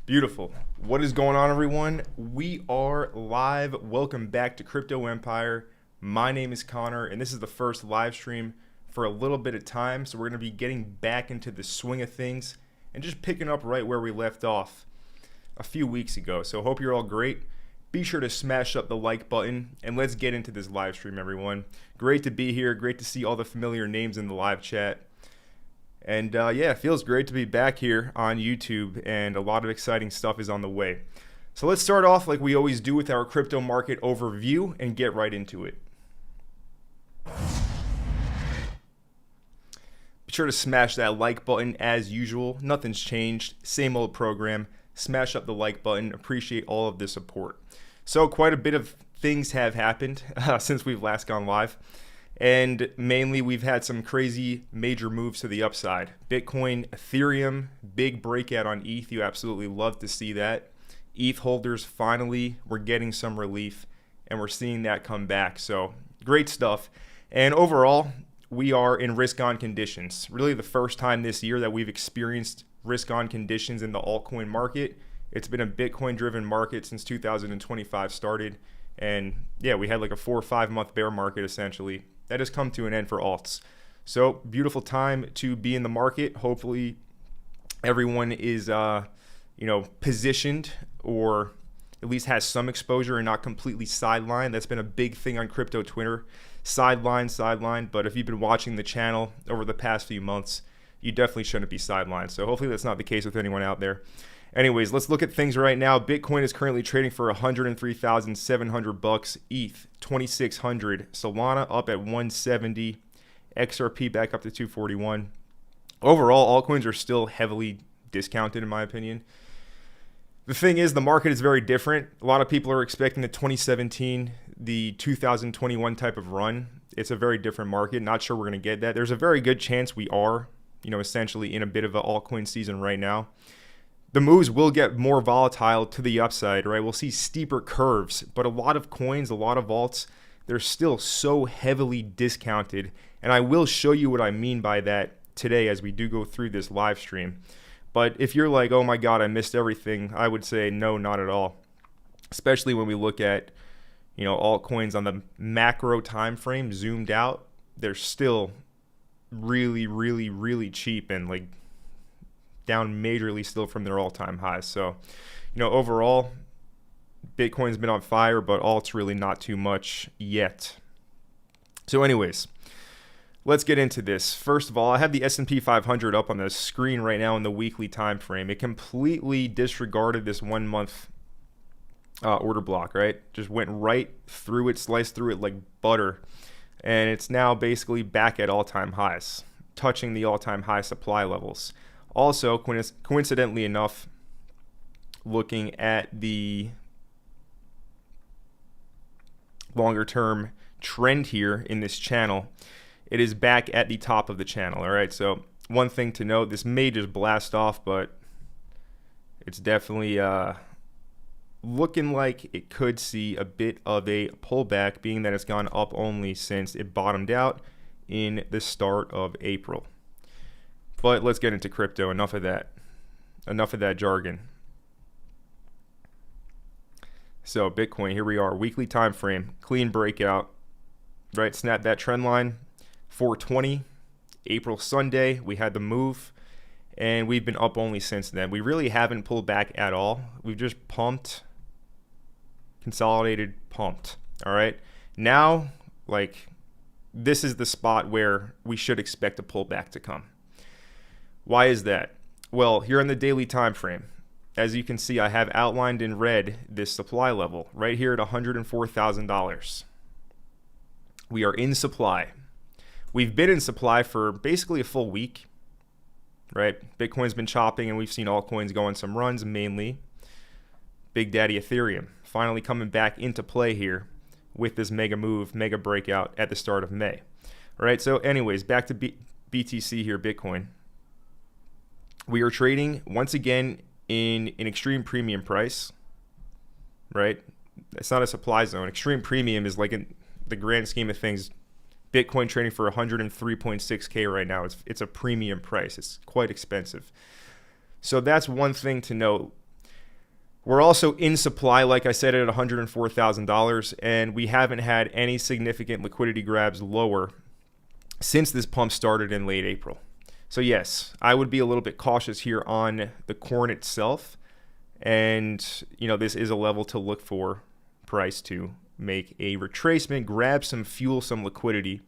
Beautiful. What is going on, everyone? We are live. Welcome back to Crypto Empire. My name is Connor, and this is the first live stream for a little bit of time. So we're going to be getting back into the swing of things and just picking up right where we left off a few weeks ago. So hope you're all great. Be sure to smash up the like button, and let's get into this live stream, everyone. Great to be here. Great to see all the familiar names in the live chat. And yeah, it feels great to be back here on YouTube, and a lot of exciting stuff is on the way. So let's start off like we always do with our crypto market overview and get right into it. Be sure to smash that like button as usual. Nothing's changed. Same old program. Smash up the like button. Appreciate all of the support. So quite a bit of things have happened since we've last gone live. And mainly we've had some crazy major moves to the upside. Bitcoin, Ethereum, big breakout on ETH. You absolutely love to see that. ETH holders finally were getting some relief, and we're seeing that come back. So great stuff. And overall, we are in risk-on conditions. Really the first time this year that we've experienced risk-on conditions in the altcoin market. It's been a Bitcoin-driven market since 2025 started. And yeah, we had like a 4 or 5 month bear market essentially. That has come to an end for alts. So beautiful time to be in the market. Hopefully everyone is, positioned, or at least has some exposure and not completely sidelined. That's been a big thing on crypto Twitter. Sideline. But if you've been watching the channel over the past few months, you definitely shouldn't be sidelined. So hopefully that's not the case with anyone out there. Anyways, let's look at things right now. Bitcoin is currently trading for $103,700. ETH 2,600. Solana up at 170. XRP back up to 241. Overall, altcoins are still heavily discounted in my opinion. The thing is, the market is very different. A lot of people are expecting the 2017, the 2021 type of run. It's a very different market. Not sure we're going to get that. There's a very good chance we are, essentially in a bit of an altcoin season right now. The moves will get more volatile to the upside, right? We'll see steeper curves, but a lot of coins, a lot of alts, they're still so heavily discounted. And I will show you what I mean by that today as we do go through this live stream. But if you're like, oh my God, I missed everything, I would say no, not at all. Especially when we look at, altcoins on the macro time frame zoomed out, they're still really, really, really cheap and like down majorly still from their all-time highs. So, overall, Bitcoin's been on fire, but alt's really not too much yet. So anyways, let's get into this. First of all, I have the S&P 500 up on the screen right now in the weekly time frame. It completely disregarded this 1 month order block, right? Just went right through it, sliced through it like butter. And it's now basically back at all-time highs, touching the all-time high supply levels. Also, coincidentally enough, looking at the longer term trend here in this channel, it is back at the top of the channel. All right, so one thing to note, this may just blast off, but it's definitely looking like it could see a bit of a pullback, being that it's gone up only since it bottomed out in the start of April. But let's get into crypto. Enough of that jargon. So Bitcoin, here we are, weekly time frame, clean breakout, right? Snap that trend line, 420, April Sunday, we had the move, and we've been up only since then. We really haven't pulled back at all. We've just pumped, consolidated, pumped. All right. Now, this is the spot where we should expect a pullback to come. Why is that? Well, here on the daily time frame, as you can see, I have outlined in red this supply level right here at $104,000. We are in supply. We've been in supply for basically a full week, right? Bitcoin's been chopping, and we've seen altcoins go on some runs, mainly Big Daddy Ethereum finally coming back into play here with this mega move, mega breakout at the start of May. All right, so anyways, back to BTC here, Bitcoin. We are trading once again in an extreme premium price, right? It's not a supply zone. Extreme premium is like in the grand scheme of things, Bitcoin trading for 103.6K right now. It's a premium price. It's quite expensive. So that's one thing to note. We're also in supply, like I said, at $104,000, and we haven't had any significant liquidity grabs lower since this pump started in late April. So yes, I would be a little bit cautious here on the corn itself. And, this is a level to look for price to make a retracement, grab some fuel, some liquidity,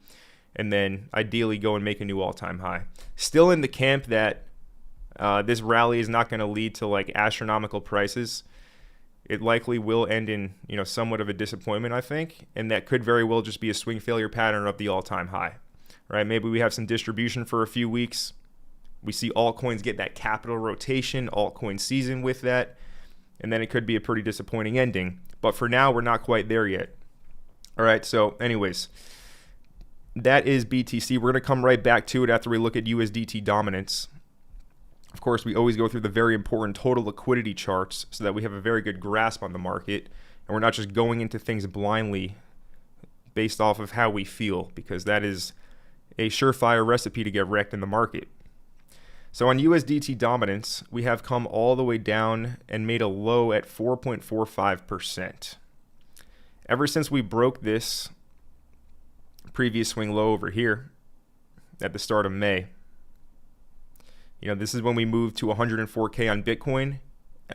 and then ideally go and make a new all-time high. Still in the camp that this rally is not going to lead to like astronomical prices. It likely will end in, somewhat of a disappointment, I think, and that could very well just be a swing failure pattern of the all-time high. Right? Maybe we have some distribution for a few weeks. We see altcoins get that capital rotation, altcoin season with that, and then it could be a pretty disappointing ending. But for now, we're not quite there yet. All right, so anyways, that is BTC. We're going to come right back to it after we look at USDT dominance. Of course, we always go through the very important total liquidity charts so that we have a very good grasp on the market, and we're not just going into things blindly based off of how we feel, because that is a surefire recipe to get wrecked in the market. So on USDT dominance, we have come all the way down and made a low at 4.45%. Ever since we broke this previous swing low over here at the start of May, this is when we moved to 104K on Bitcoin,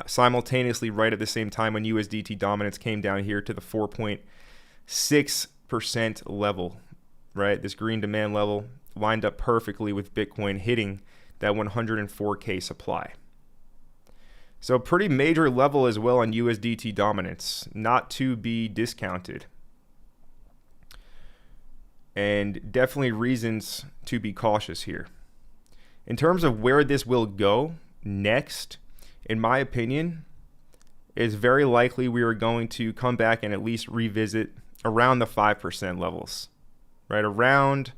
simultaneously right at the same time when USDT dominance came down here to the 4.6% level, right? This green demand level lined up perfectly with Bitcoin hitting that 104K supply. So pretty major level as well on USDT dominance, not to be discounted. And definitely reasons to be cautious here. In terms of where this will go next, in my opinion, it's very likely we are going to come back and at least revisit around the 5% levels, right? Around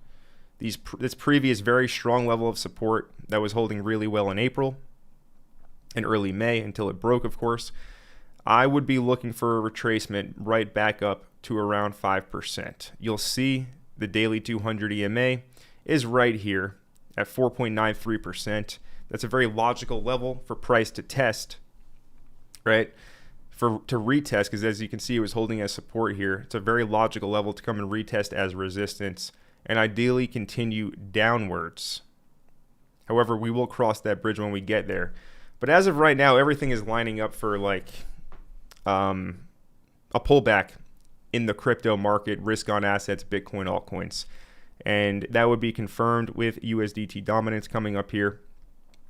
this previous very strong level of support that was holding really well in April and early May until it broke, of course. I would be looking for a retracement right back up to around 5%. You'll see the daily 200 EMA is right here at 4.93%. That's a very logical level for price to test, right? To retest, because as you can see, it was holding as support here. It's a very logical level to come and retest as resistance and ideally continue downwards. However, we will cross that bridge when we get there. But as of right now, everything is lining up for like a pullback in the crypto market, risk on assets, Bitcoin, altcoins. And that would be confirmed with USDT dominance coming up here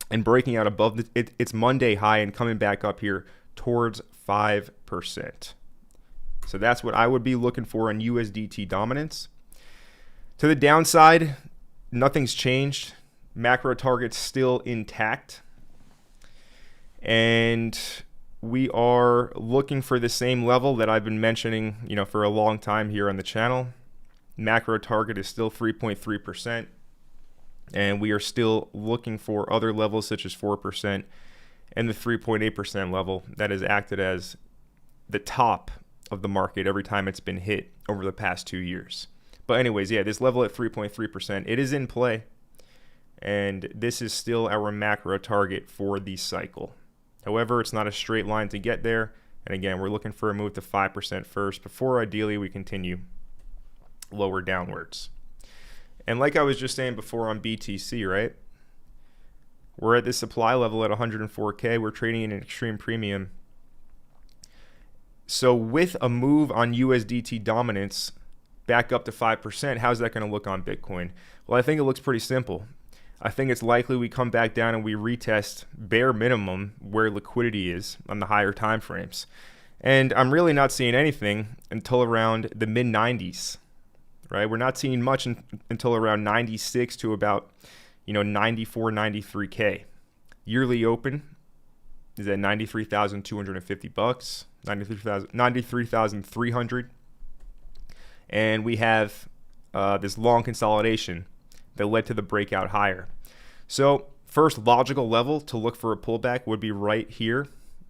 and breaking out above its Monday high and coming back up here towards 5%. So that's what I would be looking for on USDT dominance. To the downside, nothing's changed. Macro targets still intact. And we are looking for the same level that I've been mentioning, for a long time here on the channel. Macro target is still 3.3%. And we are still looking for other levels such as 4% and the 3.8% level that has acted as the top of the market every time it's been hit over the past 2 years. But anyways, yeah, this level at 3.3%, it is in play. And this is still our macro target for the cycle. However, it's not a straight line to get there. And again, we're looking for a move to 5% first before ideally we continue lower downwards. And like I was just saying before on BTC, right? We're at this supply level at 104K. We're trading in an extreme premium. So with a move on USDT dominance back up to 5%, how's that going to look on Bitcoin? Well, I think it looks pretty simple. I think it's likely we come back down and we retest bare minimum where liquidity is on the higher time frames. And I'm really not seeing anything until around the mid 90s, right? We're not seeing much until around 96 to about, 94, 93K. Yearly open is at $93,250, 93,300. And we have this long consolidation that led to the breakout higher. So first logical level to look for a pullback would be right here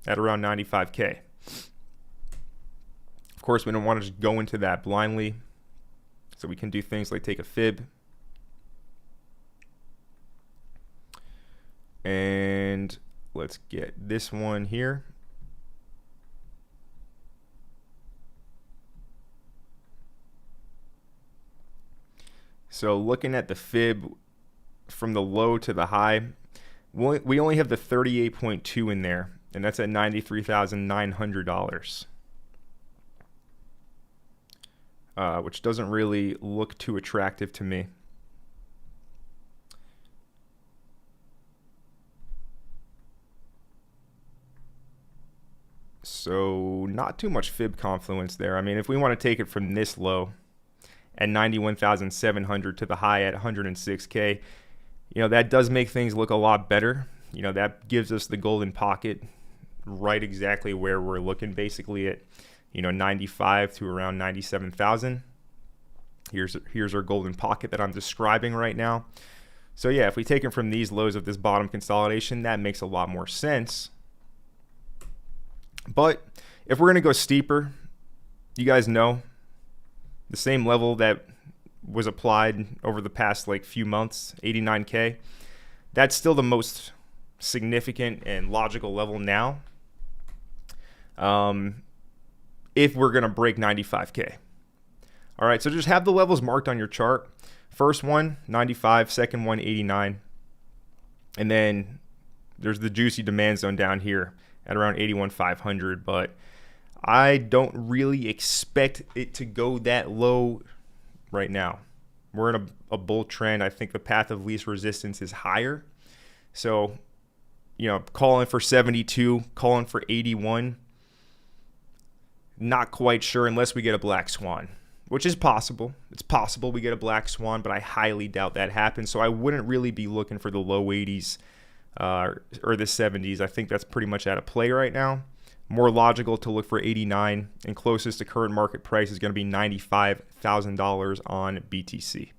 at around 95K. Of course, we don't want to just go into that blindly. So we can do things like take a fib. And let's get this one here. So looking at the fib from the low to the high, we only have the 38.2 in there, and that's at $93,900, which doesn't really look too attractive to me. So not too much fib confluence there. I mean, if we want to take it from this low at 91,700 to the high at 106K, you know, that does make things look a lot better. You know, that gives us the golden pocket right exactly where we're looking, basically at, you know, 95 to around 97,000. Here's our golden pocket that I'm describing right now. So yeah, if we take it from these lows of this bottom consolidation, that makes a lot more sense. But if we're going to go steeper, you guys know the same level that was applied over the past like few months, 89K, that's still the most significant and logical level now. If we're going to break 95K. All right, so just have the levels marked on your chart. First one, 95, second one, 89. And then there's the juicy demand zone down here at around 81,500, but I don't really expect it to go that low right now. We're in a bull trend. I think the path of least resistance is higher. So, you know, calling for 72, calling for 81. Not quite sure unless we get a black swan, which is possible. It's possible we get a black swan, but I highly doubt that happens. So I wouldn't really be looking for the low 80s or the 70s. I think that's pretty much out of play right now. More logical to look for 89, and closest to current market price is going to be $95,000 on BTC.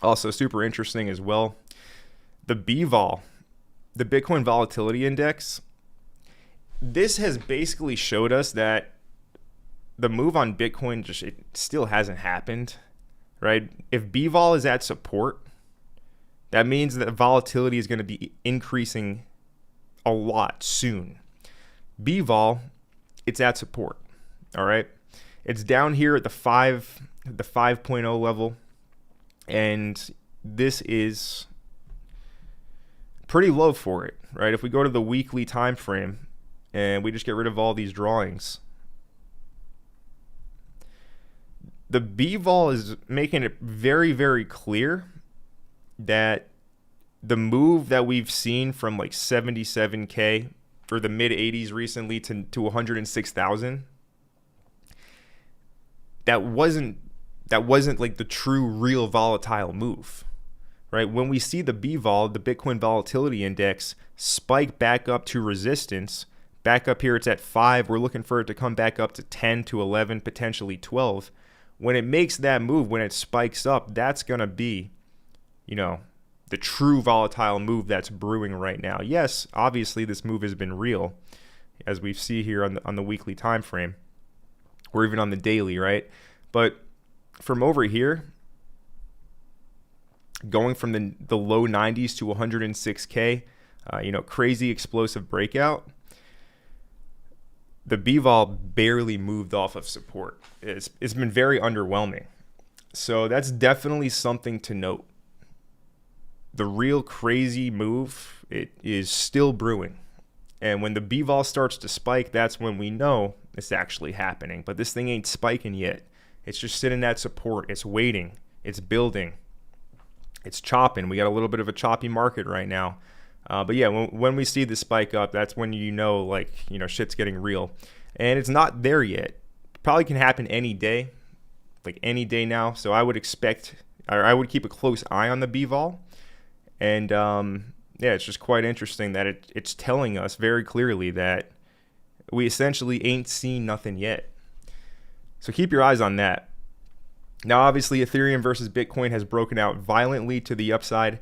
Also super interesting as well, the BVOL, the Bitcoin Volatility Index. This has basically showed us that the move on Bitcoin it still hasn't happened, right? If BVOL is at support, that means that volatility is going to be increasing a lot soon. BVOL, it's at support, all right? It's down here at the 5.0 level, and this is pretty low for it, right? If we go to the weekly time frame and we just get rid of all these drawings, the BVOL is making it very, very clear that the move that we've seen from like 77K or the mid 80s recently to 106,000, that wasn't like the true real volatile move, right? When we see the BVOL, the Bitcoin Volatility Index, spike back up to resistance, back up here it's at 5, we're looking for it to come back up to 10 to 11, potentially 12. When it makes that move, when it spikes up, that's going to be, you know, the true volatile move that's brewing right now. Yes, obviously this move has been real, as we see here on the weekly time frame, or even on the daily, right? But from over here, going from the low 90s to 106K, you know, crazy explosive breakout, the BVOL barely moved off of support. It's been very underwhelming. So that's definitely something to note. The real crazy move, it is still brewing. And when the BVOL starts to spike, that's when we know it's actually happening. But this thing ain't spiking yet. It's just sitting at support. It's waiting. It's building. It's chopping. We got a little bit of a choppy market right now. But yeah, when we see the spike up, that's when you know, like, you know, shit's getting real. And it's not there yet. Probably can happen any day, like any day now. So I would expect, or I would keep a close eye on the BVOL. And yeah, it's just quite interesting that it's telling us very clearly that we essentially ain't seen nothing yet. So keep your eyes on that. Now, obviously, Ethereum versus Bitcoin has broken out violently to the upside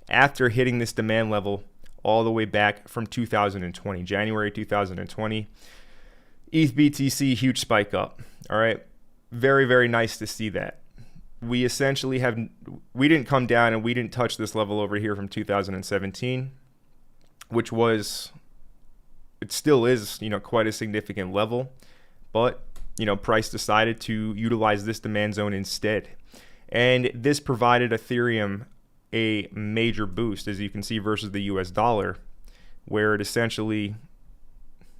after hitting this demand level all the way back from 2020, January 2020. ETH BTC, huge spike up. All right. Very, very nice to see that. We essentially we didn't come down and we didn't touch this level over here from 2017, which was, it still is, you know, quite a significant level, but, you know, price decided to utilize this demand zone instead. And this provided Ethereum a major boost, as you can see, versus the US dollar, where it essentially,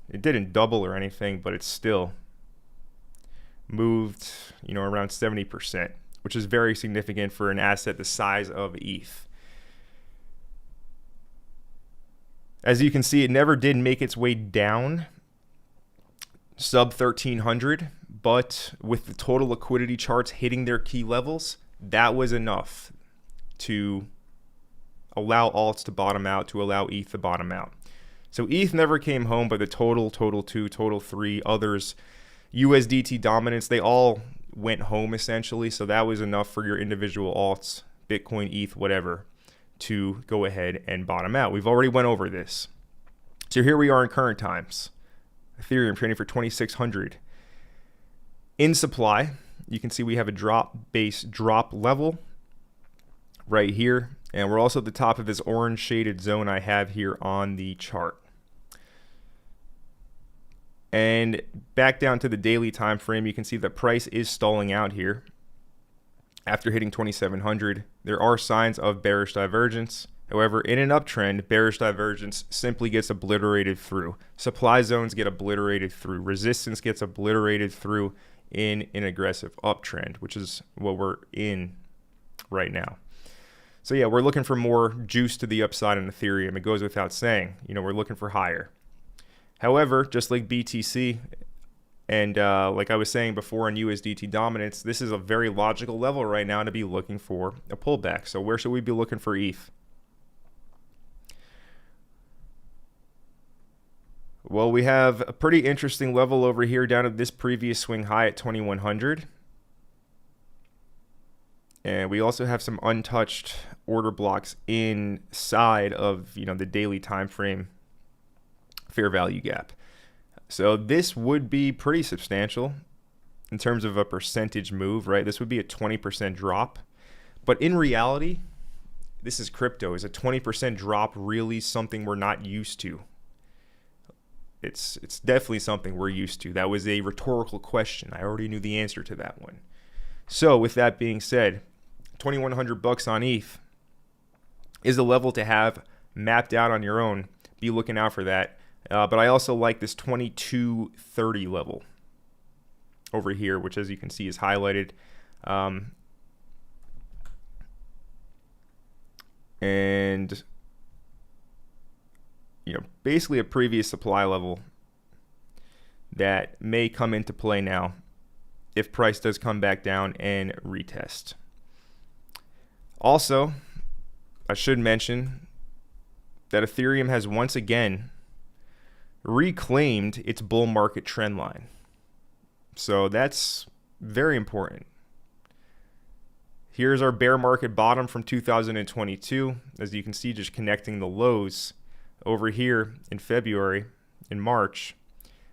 it didn't double or anything, but it still moved, around 70%, which is very significant for an asset the size of ETH. As you can see, it never did make its way down sub 1300, but with the total liquidity charts hitting their key levels, that was enough to allow alts to bottom out, to allow ETH to bottom out. So ETH never came home, but the total 2, total 3, others, USDT dominance, they all went home essentially. So that was enough for your individual alts, Bitcoin, ETH, whatever, to go ahead and bottom out. We've already went over this. So here we are in current times. Ethereum trading for 2,600. In supply, you can see we have a base drop level right here. And we're also at the top of this orange shaded zone I have here on the chart. And back down to the daily time frame, you can see the price is stalling out here. After hitting 2,700, there are signs of bearish divergence. However, in an uptrend, bearish divergence simply gets obliterated through. Supply zones get obliterated through. Resistance gets obliterated through in an aggressive uptrend, which is what we're in right now. So yeah, we're looking for more juice to the upside in Ethereum. It goes without saying, we're looking for higher. However, just like BTC and like I was saying before on USDT dominance, this is a very logical level right now to be looking for a pullback. So where should we be looking for ETH? Well, we have a pretty interesting level over here down at this previous swing high at 2,100. And we also have some untouched order blocks inside of, the daily time frame fair value gap. So this would be pretty substantial in terms of a percentage move, right? This would be a 20% drop. But in reality, this is crypto. Is a 20% drop really something we're not used to? It's definitely something we're used to. That was a rhetorical question. I already knew the answer to that one. So with that being said, 2,100 bucks on ETH is a level to have mapped out on your own. Be looking out for that. But I also like this 2230 level over here, which as you can see is highlighted. And basically a previous supply level that may come into play now if price does come back down and retest. Also, I should mention that Ethereum has once again reclaimed its bull market trend line. So that's very important. Here's our bear market bottom from 2022. As you can see, just connecting the lows over here in February, in March,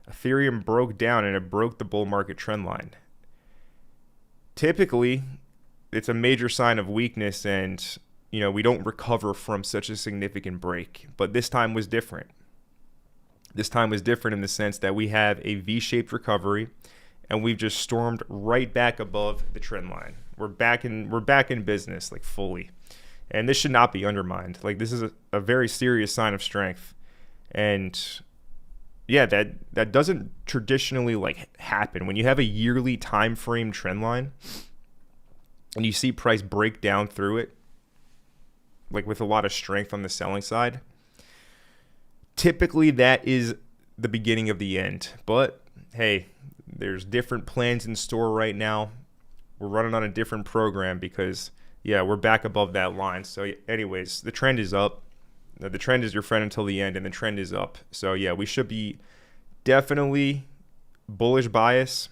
Ethereum broke down and it broke the bull market trend line. Typically, it's a major sign of weakness and, we don't recover from such a significant break. But this time was different. This time was different in the sense that we have a V-shaped recovery and we've just stormed right back above the trend line. We're back in business, like fully. And this should not be undermined. Like this is a very serious sign of strength. And yeah, that doesn't traditionally happen. When you have a yearly time frame trend line and you see price break down through it, with a lot of strength on the selling side, typically that is the beginning of the end. But hey, there's different plans in store right now. We're running on a different program because we're back above that line. So anyways, the trend is up. The trend is your friend until the end, and the trend is up. So yeah, we should be definitely bullish bias,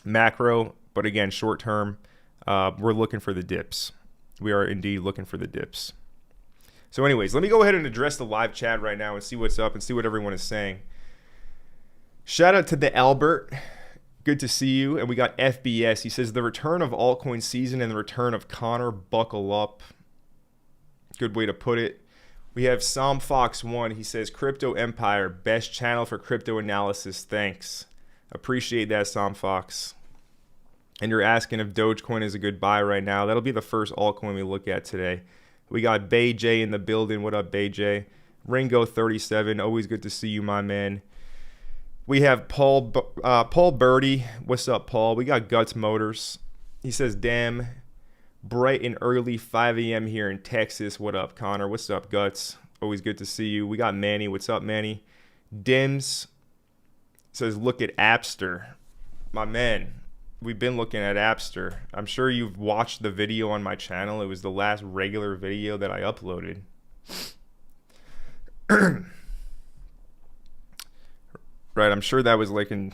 macro, but again, short term, we're looking for the dips. We are indeed looking for the dips. So anyways, let me go ahead and address the live chat right now and see what's up and see what everyone is saying. Shout out to the Albert. Good to see you. And we got FBS. He says, the return of altcoin season and the return of Connor. Buckle up. Good way to put it. We have Psalm Fox 1. He says, Crypto Empire, best channel for crypto analysis. Thanks. Appreciate that, Psalm Fox. and you're asking if Dogecoin is a good buy right now, that'll be the first altcoin we look at today. We got Bay J in the building. What up, Bay J? Ringo 37, always good to see you, my man. We have Paul Birdie. What's up, Paul? We got Guts Motors. He says, damn, bright and early 5 a.m. here in Texas. What up, Connor? What's up, Guts? Always good to see you. We got Manny. What's up, Manny? Dims says, look at Appster. My man, we've been looking at Appster. I'm sure you've watched the video on my channel. It was the last regular video that I uploaded. Right, I'm sure that was like I'm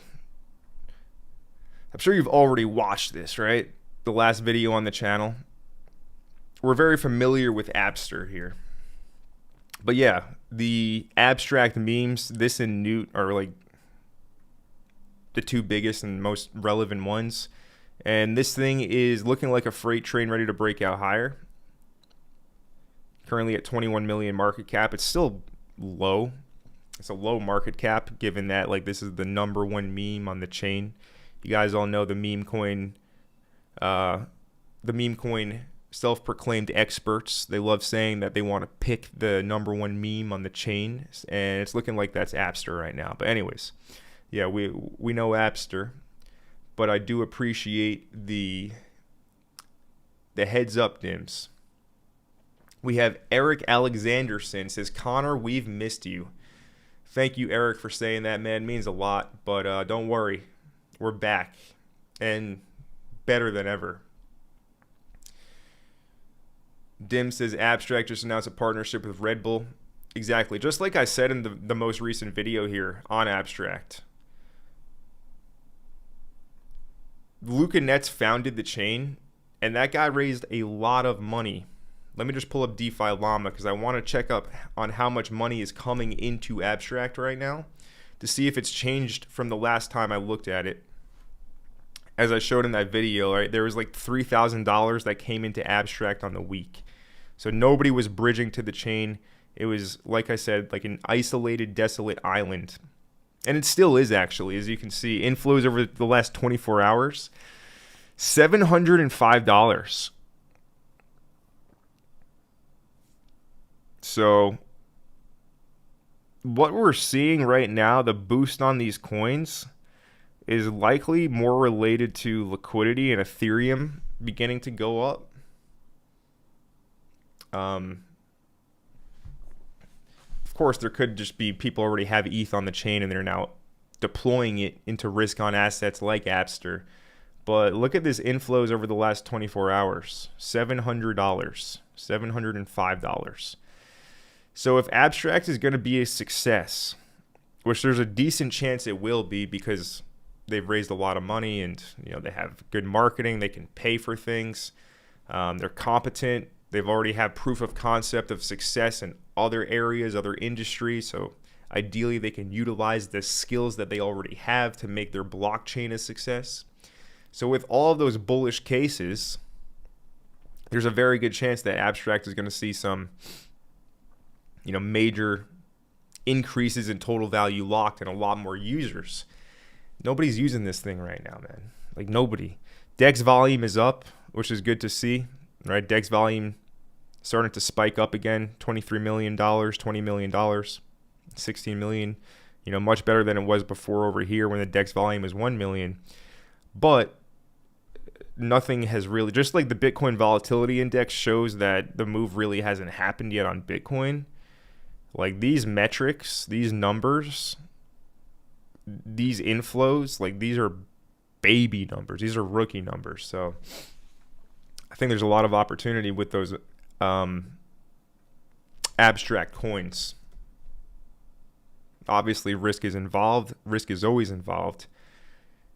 sure you've already watched this, right? The last video on the channel. We're very familiar with Appster here. But yeah, the abstract memes, this and Newt are like the two biggest and most relevant ones. And this thing is looking like a freight train ready to break out higher. Currently at 21 million market cap. It's still low. It's a low market cap given that like this is the #1 meme on the chain. You guys all know the memecoin self-proclaimed experts. They love saying that they want to pick the #1 meme on the chain, and it's looking like that's Appster right now. But anyways, yeah, we know Appster, but I do appreciate the heads up, Dims. We have Eric Alexanderson says, Connor, we've missed you. Thank you, Eric, for saying that, man. It means a lot, but don't worry. We're back and better than ever. Dim says, Abstract just announced a partnership with Red Bull. Exactly. Just like I said in the most recent video here on Abstract. Luca Nets founded the chain, and that guy raised a lot of money. Let me just pull up DeFi Llama because I want to check up on how much money is coming into Abstract right now to see if it's changed from the last time I looked at it. As I showed in that video, right, there was like $3,000 that came into Abstract on the week. So nobody was bridging to the chain. It was, like I said, like an isolated, desolate island. And it still is, actually, as you can see. Inflows over the last 24 hours, $705. So what we're seeing right now, the boost on these coins, is likely more related to liquidity and Ethereum beginning to go up. Of course, there could just be people already have ETH on the chain and they're now deploying it into risk on assets like Appster. But look at this inflows over the last 24 hours. $700, $705. So if Abstract is going to be a success, which there's a decent chance it will be because they've raised a lot of money and they have good marketing, they can pay for things, they're competent, they've already had proof of concept of success in other areas, other industries, so ideally they can utilize the skills that they already have to make their blockchain a success. So with all of those bullish cases, there's a very good chance that Abstract is going to see some major increases in total value locked and a lot more users. Nobody's using this thing right now, man. Like nobody. DEX volume is up, which is good to see, right? DEX volume starting to spike up again. $23 million, $20 million, $16 million. Much better than it was before over here when the DEX volume was 1 million. But nothing has really, just like the Bitcoin volatility index shows that the move really hasn't happened yet on Bitcoin. Like these metrics, these numbers, these inflows, like these are baby numbers. These are rookie numbers. So I think there's a lot of opportunity with those abstract coins. Obviously, risk is involved. Risk is always involved.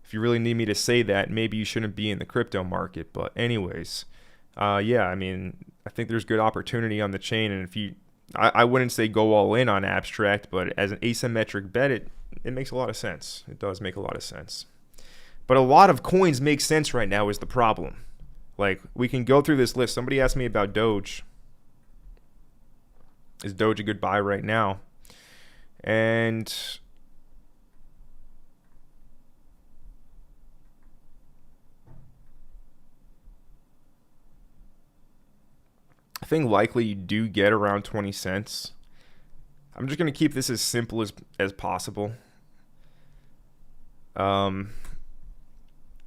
If you really need me to say that, maybe you shouldn't be in the crypto market. But anyways, yeah, I mean, I think there's good opportunity on the chain. And if you, I wouldn't say go all in on abstract, but as an asymmetric bet, it makes a lot of sense. It does make a lot of sense. But a lot of coins make sense right now is the problem. Like, we can go through this list. Somebody asked me about Doge. Is Doge a good buy right now? And think likely you do get around 20 cents. I'm just going to keep this as simple as possible.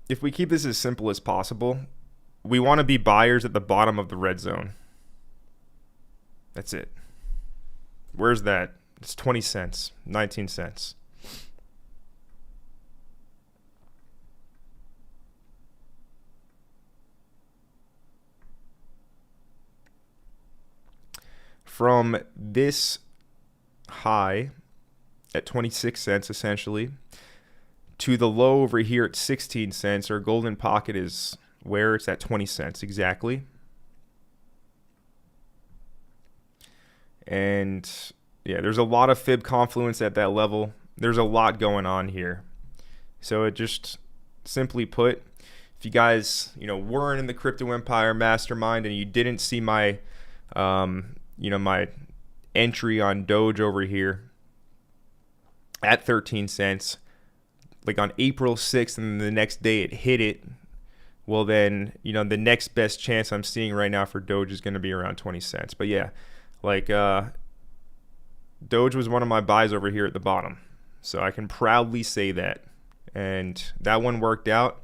If we keep this as simple as possible, we want to be buyers at the bottom of the red zone. That's it. Where's that? It's 20 cents, 19 cents. From this high at 26 cents essentially to the low over here at 16 cents, our golden pocket is where it's at 20 cents exactly. And yeah, there's a lot of fib confluence at that level. There's a lot going on here. So it just simply put, if you guys, weren't in the Crypto Empire Mastermind and you didn't see my my entry on Doge over here at 13 cents, like on April 6th, and the next day it hit it, well then, the next best chance I'm seeing right now for Doge is going to be around 20 cents. But yeah, like Doge was one of my buys over here at the bottom. So I can proudly say that. And that one worked out.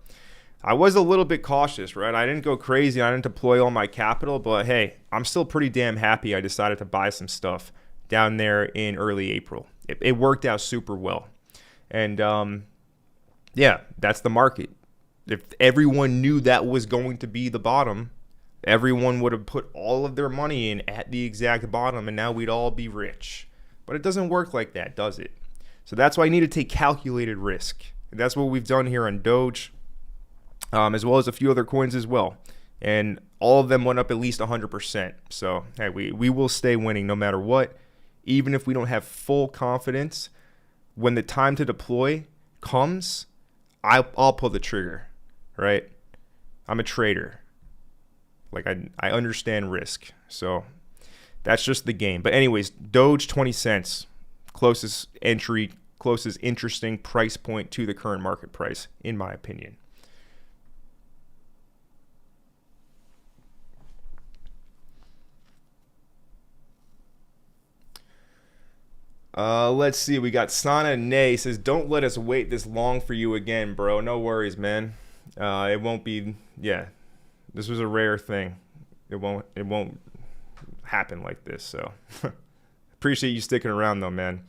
I was a little bit cautious, right? I didn't go crazy. I didn't deploy all my capital, but hey, I'm still pretty damn happy I decided to buy some stuff down there in early April. It worked out super well. And yeah, that's the market. If everyone knew that was going to be the bottom, everyone would have put all of their money in at the exact bottom, and now we'd all be rich. But it doesn't work like that, does it? So that's why I need to take calculated risk. And that's what we've done here on Doge. As well as a few other coins as well. And all of them went up at least 100%. So, hey, we will stay winning no matter what. Even if we don't have full confidence, when the time to deploy comes, I'll pull the trigger, right? I'm a trader. Like, I understand risk. So, that's just the game. But anyways, Doge, 20 cents. Closest entry, closest interesting price point to the current market price, in my opinion. Let's see. We got Sana Nay says, "Don't let us wait this long for you again, bro." No worries, man. It won't be. Yeah, this was a rare thing. It won't happen like this. So appreciate you sticking around though, man.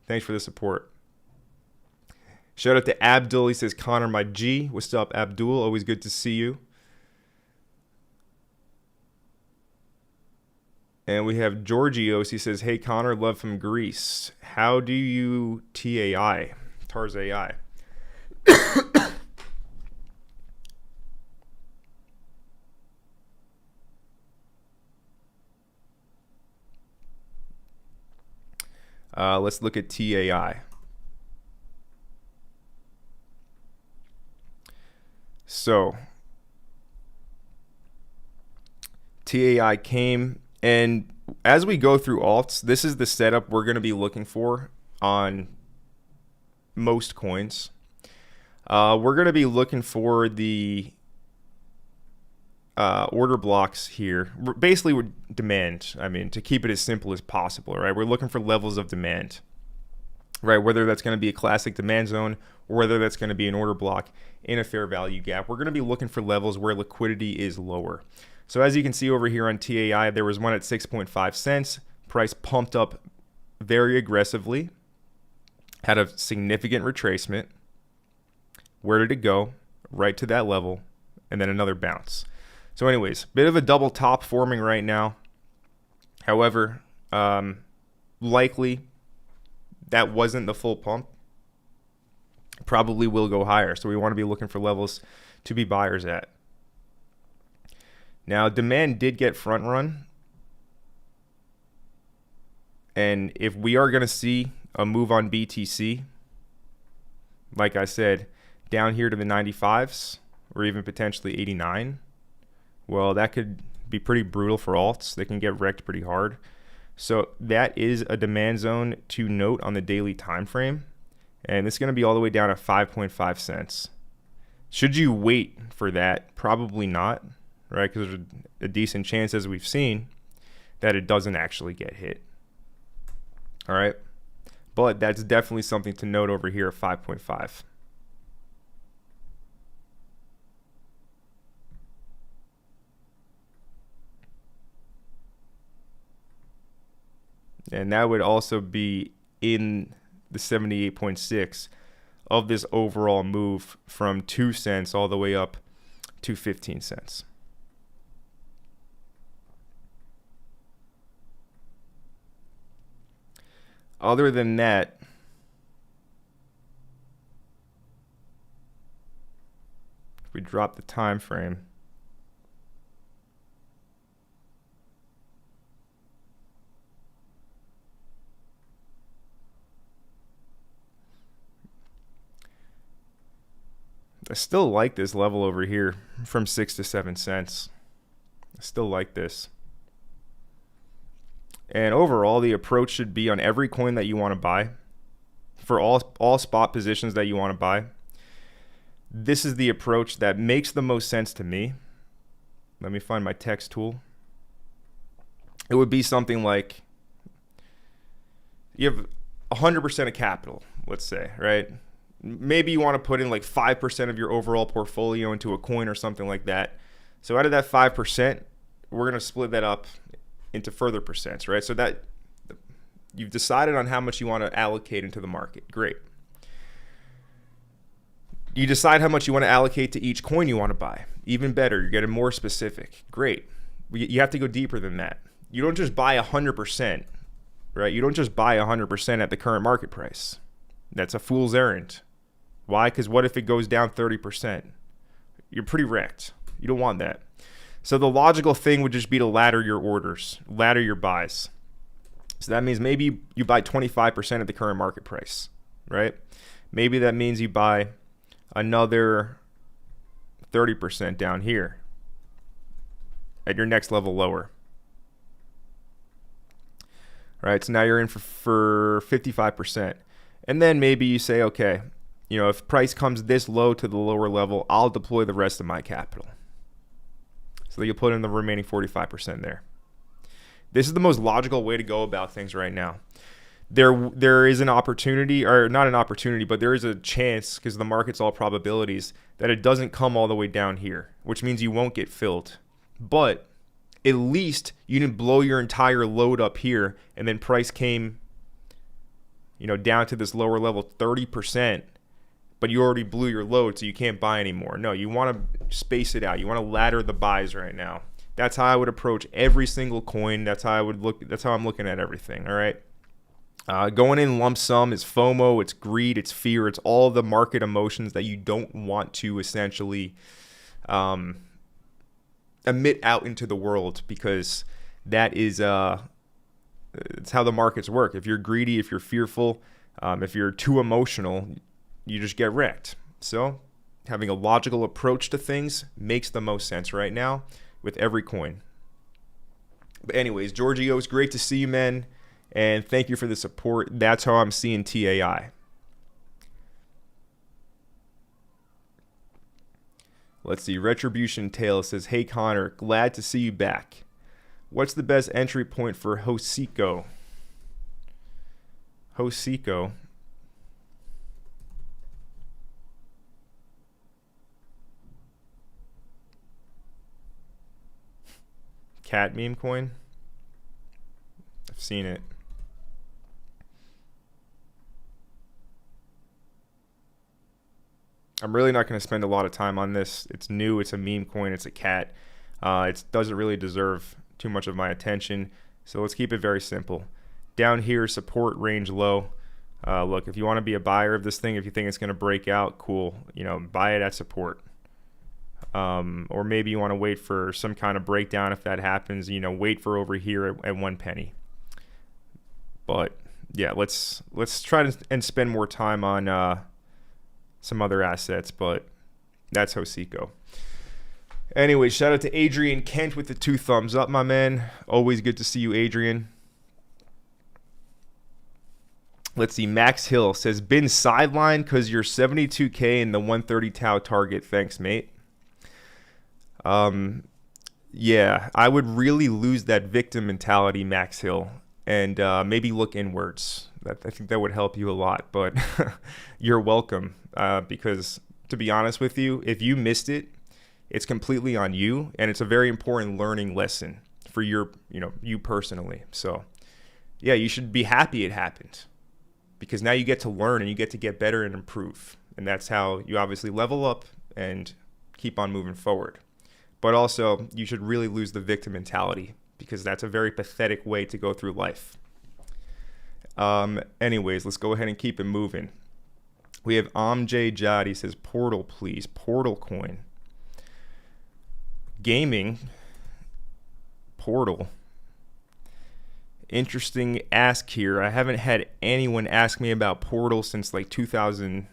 Thanks for the support. Shout out to Abdul. He says, "Connor, my G. What's up, Abdul? Always good to see you." And we have Georgios. He says, "Hey, Connor, love from Greece. How do you TAI? TARS AI." Let's look at TAI. So, TAI came. And as we go through alts, this is the setup we're going to be looking for on most coins. We're going to be looking for the order blocks here. Basically, we're demand. I mean, to keep it as simple as possible, right? We're looking for levels of demand, right? Whether that's going to be a classic demand zone or whether that's going to be an order block in a fair value gap. We're going to be looking for levels where liquidity is lower. So as you can see over here on TAI, there was one at 6.5 cents. Price pumped up very aggressively. Had a significant retracement. Where did it go? Right to that level. And then another bounce. So anyways, bit of a double top forming right now. However, likely that wasn't the full pump. Probably will go higher. So we want to be looking for levels to be buyers at. Now, demand did get front run. And if we are going to see a move on BTC, like I said, down here to the 95s or even potentially 89, well, that could be pretty brutal for alts. They can get wrecked pretty hard. So that is a demand zone to note on the daily time frame. And it's going to be all the way down at 5.5 cents. Should you wait for that? Probably not. Right, because there's a decent chance, as we've seen, that it doesn't actually get hit. All right. But that's definitely something to note over here at 5.5. And that would also be in the 78.6 of this overall move from 2 cents all the way up to 15 cents. Other than that, if we drop the time frame, I still like this level over here from 6 to 7 cents. I still like this. And overall, the approach should be on every coin that you want to buy, for all spot positions that you want to buy. This is the approach that makes the most sense to me. Let me find my text tool. It would be something like you have 100% of capital, let's say, right? Maybe you want to put in like 5% of your overall portfolio into a coin or something like that. So out of that 5%, we're going to split that up into further percents, right? So that you've decided on how much you want to allocate into the market. Great. You decide how much you want to allocate to each coin you want to buy. Even better, you're getting more specific. Great. You have to go deeper than that. You don't just buy 100%, right? You don't just buy 100% at the current market price. That's a fool's errand. Why? Because what if it goes down 30%? You're pretty wrecked. You don't want that. So the logical thing would just be to ladder your orders, ladder your buys. So that means maybe you buy 25% at the current market price, right? Maybe that means you buy another 30% down here at your next level lower. All right, so now you're in for 55%. And then maybe you say, okay, you know, if price comes this low to the lower level, I'll deploy the rest of my capital. So you'll put in the remaining 45% there. This is the most logical way to go about things right now. There is an opportunity, or not an opportunity, but there is a chance, because the market's all probabilities, that it doesn't come all the way down here, which means you won't get filled. But at least you didn't blow your entire load up here, and then price came, you know, down to this lower level 30%, but you already blew your load, so you can't buy anymore. No, you want to space it out. You want to ladder the buys right now. That's how I would approach every single coin. That's how I would look. That's how I'm looking at everything. All right. Going in lump sum is FOMO, it's greed, it's fear, it's all the market emotions that you don't want to essentially emit out into the world, because that is it's how the markets work. If you're greedy, if you're fearful, if you're too emotional, you just get wrecked. So having a logical approach to things makes the most sense right now with every coin. But anyways, Giorgio, it's great to see you, man. And thank you for the support. That's how I'm seeing TAI. Let's see. Retribution Tale says, hey, Connor, glad to see you back. What's the best entry point for Hosico? Hosico. Cat meme coin? I've seen it. I'm really not going to spend a lot of time on this. It's new. It's a meme coin. It's a cat. It doesn't really deserve too much of my attention. So let's keep it very simple. Down here, support range low. Look, if you want to be a buyer of this thing, if you think it's going to break out, cool. You know, buy it at support. Or maybe you want to wait for some kind of breakdown. If that happens, you know, wait for over here at 1 penny. But yeah, let's try and spend more time on some other assets, but that's Hosico. Anyway, shout out to Adrian Kent with the 2 thumbs up, my man. Always good to see you, Adrian. Let's see. Max Hill says, been sidelined because you're 72K in the 130 Tau target. Thanks, mate. Yeah, I would really lose that victim mentality, Max Hill, and maybe look inwards. I think that would help you a lot. But you're welcome, because to be honest with you, if you missed it, it's completely on you, and it's a very important learning lesson for you personally. So yeah, you should be happy it happened, because now you get to learn and you get to get better and improve, and that's how you obviously level up and keep on moving forward. But also, you should really lose the victim mentality, because that's a very pathetic way to go through life. Anyways, let's go ahead and keep it moving. We have Amjay Jad. He says, Portal, please. Portal coin. Gaming. Portal. Interesting ask here. I haven't had anyone ask me about Portal since like the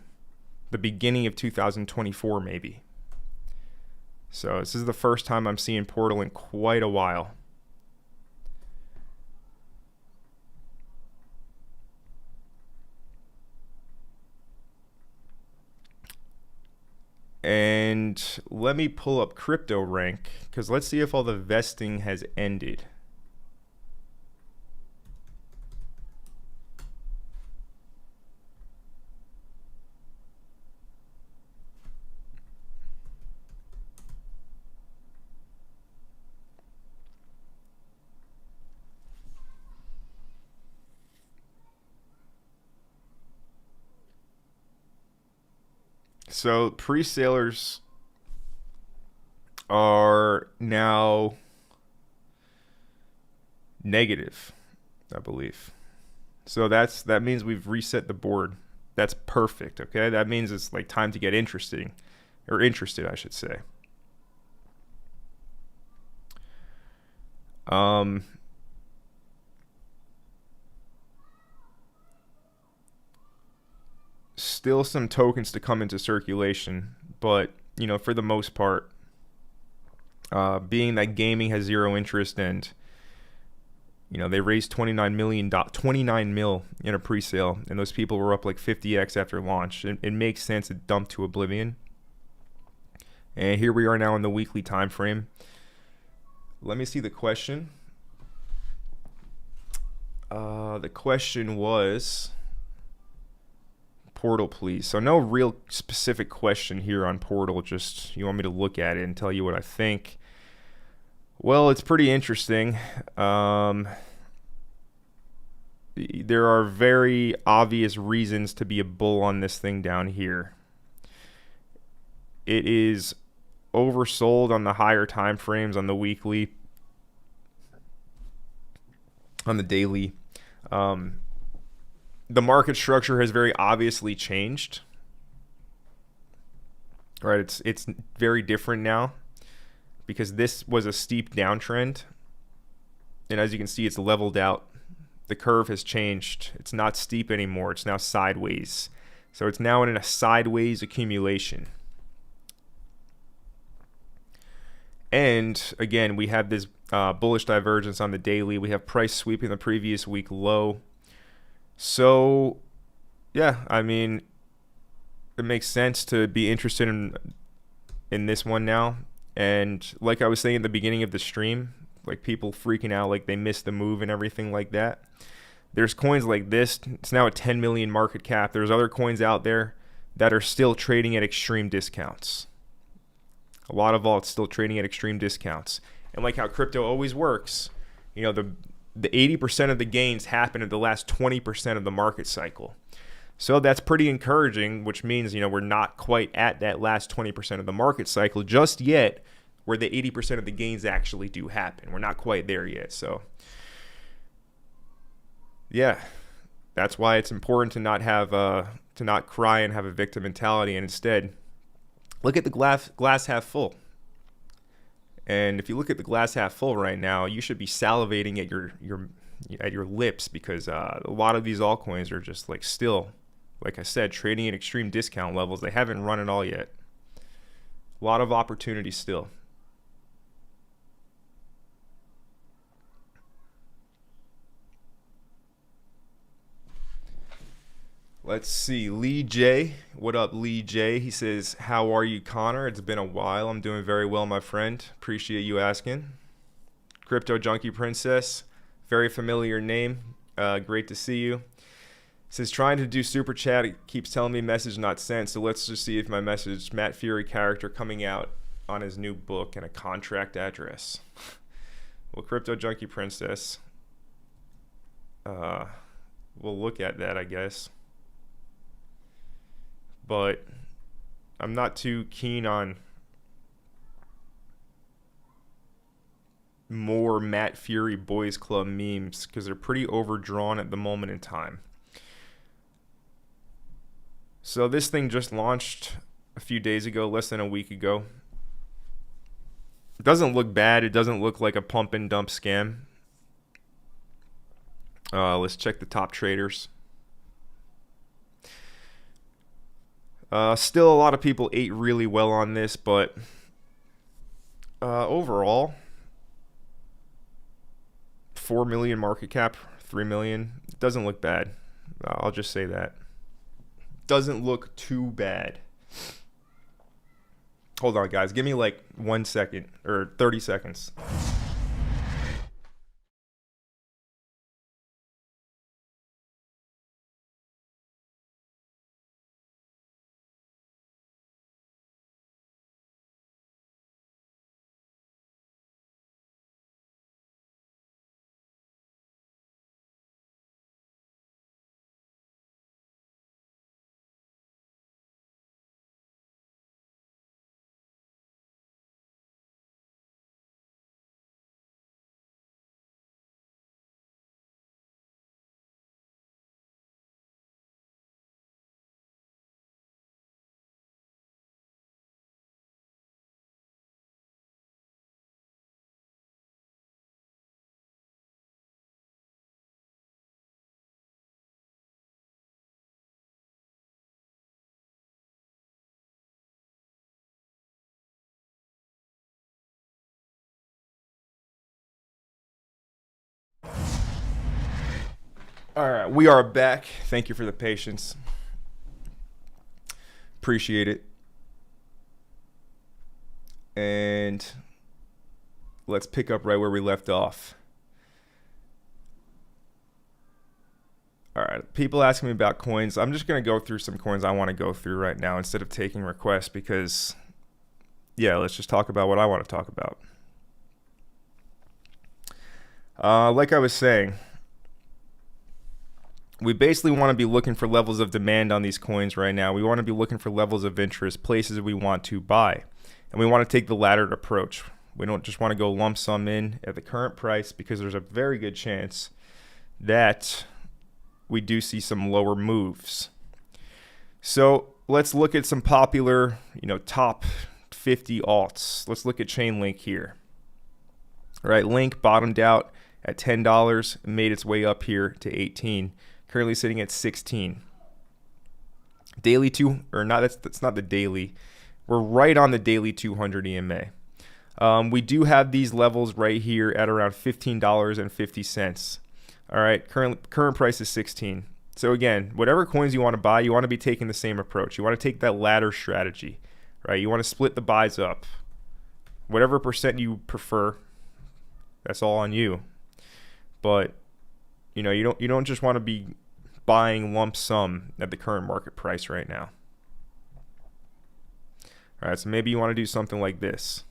beginning of 2024 maybe. So this is the first time I'm seeing Portal in quite a while. And let me pull up Crypto Rank, because let's see if all the vesting has ended. So pre-salers are now negative, I believe. So that means we've reset the board. That's perfect, okay? That means it's like time to get interested, I should say. Still some tokens to come into circulation, but for the most part, being that gaming has zero interest, and they raised 29 mil in a pre-sale, and those people were up like 50x after launch. It makes sense to dump to oblivion. And here we are now in the weekly time frame. Let me see the question. The question was, Portal, please. So no real specific question here on Portal, just you want me to look at it and tell you what I think. Well, it's pretty interesting. There are very obvious reasons to be a bull on this thing down here. It is oversold on the higher time frames, on the weekly, on the daily. The market structure has very obviously changed. Right, it's very different now, because this was a steep downtrend, and as you can see, it's leveled out. The curve has changed. It's not steep anymore. It's now sideways. So it's now in a sideways accumulation. And again, we have this bullish divergence on the daily. We have price sweeping the previous week low. So, yeah, I mean, it makes sense to be interested in this one now. And like I was saying at the beginning of the stream, like people freaking out like they missed the move and everything like that. There's coins like this. It's now a 10 million market cap. There's other coins out there that are still trading at extreme discounts. A lot of vaults still trading at extreme discounts. And like how crypto always works, the 80% of the gains happen in the last 20% of the market cycle. So that's pretty encouraging, which means, we're not quite at that last 20% of the market cycle just yet, where the 80% of the gains actually do happen. We're not quite there yet. So yeah, that's why it's important to not cry and have a victim mentality, and instead look at the glass half full. And if you look at the glass half full right now, you should be salivating at your lips, because a lot of these altcoins are just still, like I said, trading at extreme discount levels. They haven't run it all yet. A lot of opportunity still. Let's see. Lee J. What up, Lee J? He says, how are you, Connor? It's been a while. I'm doing very well, my friend. Appreciate you asking. Crypto Junkie Princess. Very familiar name. Great to see you. Says, trying to do super chat. It keeps telling me message not sent. So let's just see if my message, Matt Fury character coming out on his new book and a contract address. Well, Crypto Junkie Princess. We'll look at that, I guess. But I'm not too keen on more Matt Fury Boys Club memes because they're pretty overdrawn at the moment in time. So this thing just launched a few days ago, less than a week ago. It doesn't look bad. It doesn't look like a pump and dump scam. Let's check the top traders. Still a lot of people ate really well on this, but overall, 4 million market cap, 3 million. It doesn't look bad. I'll just say that. Doesn't look too bad. Hold on, guys. Give me like 1 second or 30 seconds. All right, we are back. Thank you for the patience. Appreciate it. And let's pick up right where we left off. All right, people asking me about coins. I'm just going to go through some coins I want to go through right now instead of taking requests because, yeah, let's just talk about what I want to talk about. Like I was saying, we basically want to be looking for levels of demand on these coins right now. We want to be looking for levels of interest, places we want to buy. And we want to take the laddered approach. We don't just want to go lump sum in at the current price because there's a very good chance that we do see some lower moves. So let's look at some popular, top 50 alts. Let's look at Chainlink here. All right, Link bottomed out at $10, made its way up here to 18. Currently sitting at 16. Daily that's not the daily. We're right on the daily 200 EMA. We do have these levels right here at around $15.50. All right, current price is 16. So again, whatever coins you want to buy, you want to be taking the same approach. You want to take that ladder strategy, right? You want to split the buys up. Whatever percent you prefer, that's all on you. But you don't just want to be buying lump sum at the current market price right now. All right, so maybe you want to do something like this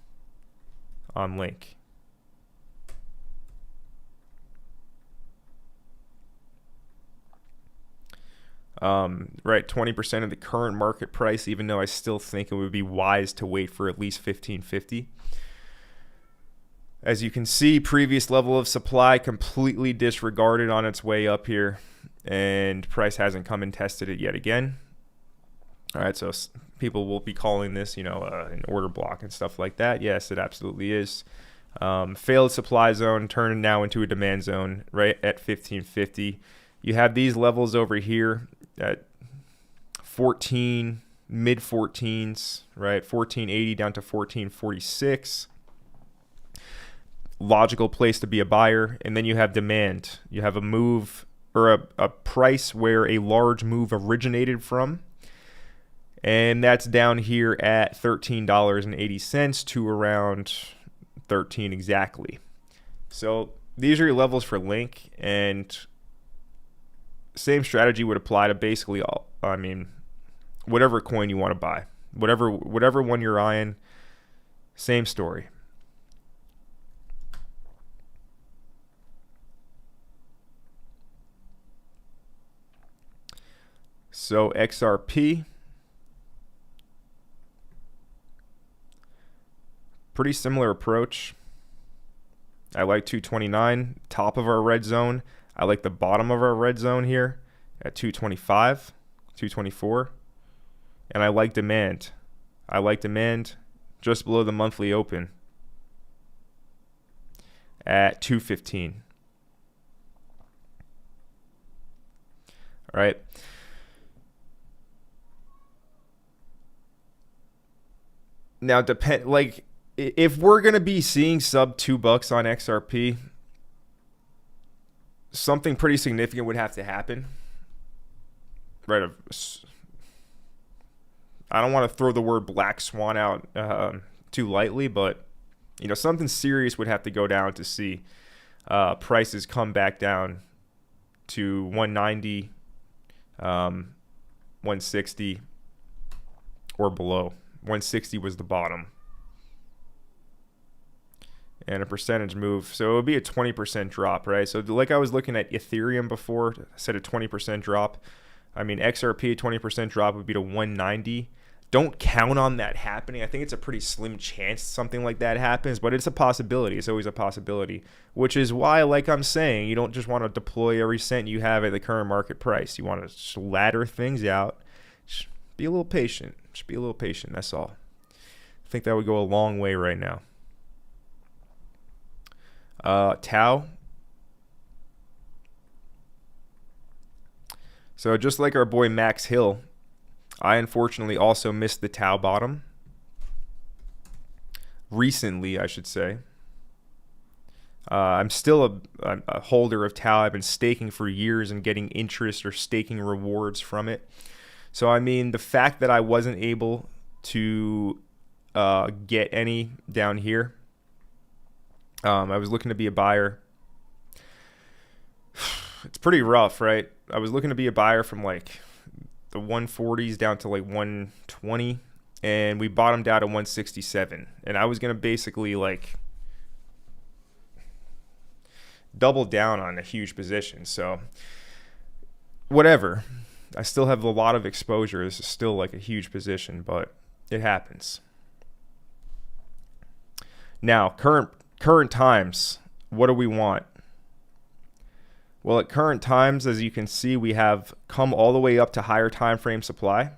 on Link. Right, 20% of the current market price, even though I still think it would be wise to wait for at least 1550. As you can see, previous level of supply completely disregarded on its way up here, and price hasn't come and tested it yet again. All right, so people will be calling this, an order block and stuff like that. Yes, it absolutely is. Failed supply zone turned now into a demand zone right at 1550. You have these levels over here at 14, mid 14s, right? 1480 down to 1446. Logical place to be a buyer. And then you have demand. You have a move or a price where a large move originated from. And that's down here at $13.80 to around 13 exactly. So these are your levels for Link, and same strategy would apply to basically all, whatever coin you want to buy. Whatever one you're eyeing, same story. So XRP, pretty similar approach. I like 229, top of our red zone. I like the bottom of our red zone here at 225, 224. And I like demand. I like demand just below the monthly open at 215. All right. Now, if we're going to be seeing sub $2 on XRP, something pretty significant would have to happen. Right. I don't want to throw the word black swan out too lightly, but something serious would have to go down to see prices come back down to 190, 160 or below. 160 was the bottom. And a percentage move. So it would be a 20% drop, right? So like I was looking at Ethereum before, I said a 20% drop. XRP, 20% drop would be to 190. Don't count on that happening. I think it's a pretty slim chance something like that happens, but it's a possibility. It's always a possibility, which is why, like I'm saying, you don't just want to deploy every cent you have at the current market price. You want to just ladder things out. Just be a little patient. Just be a little patient. That's all. I think that would go a long way right now. Tau. So just like our boy Max Hill, I unfortunately also missed the Tau bottom. Recently, I should say. I'm still a holder of Tau. I've been staking for years and getting interest or staking rewards from it. So, the fact that I wasn't able to get any down here, I was looking to be a buyer. It's pretty rough, right? I was looking to be a buyer from like the 140s down to like 120, and we bottomed out at 167. And I was going to basically like double down on a huge position. So whatever. I still have a lot of exposure. This is still like a huge position, but it happens. Now, current times, what do we want? Well, at current times, as you can see, we have come all the way up to higher time frame supply.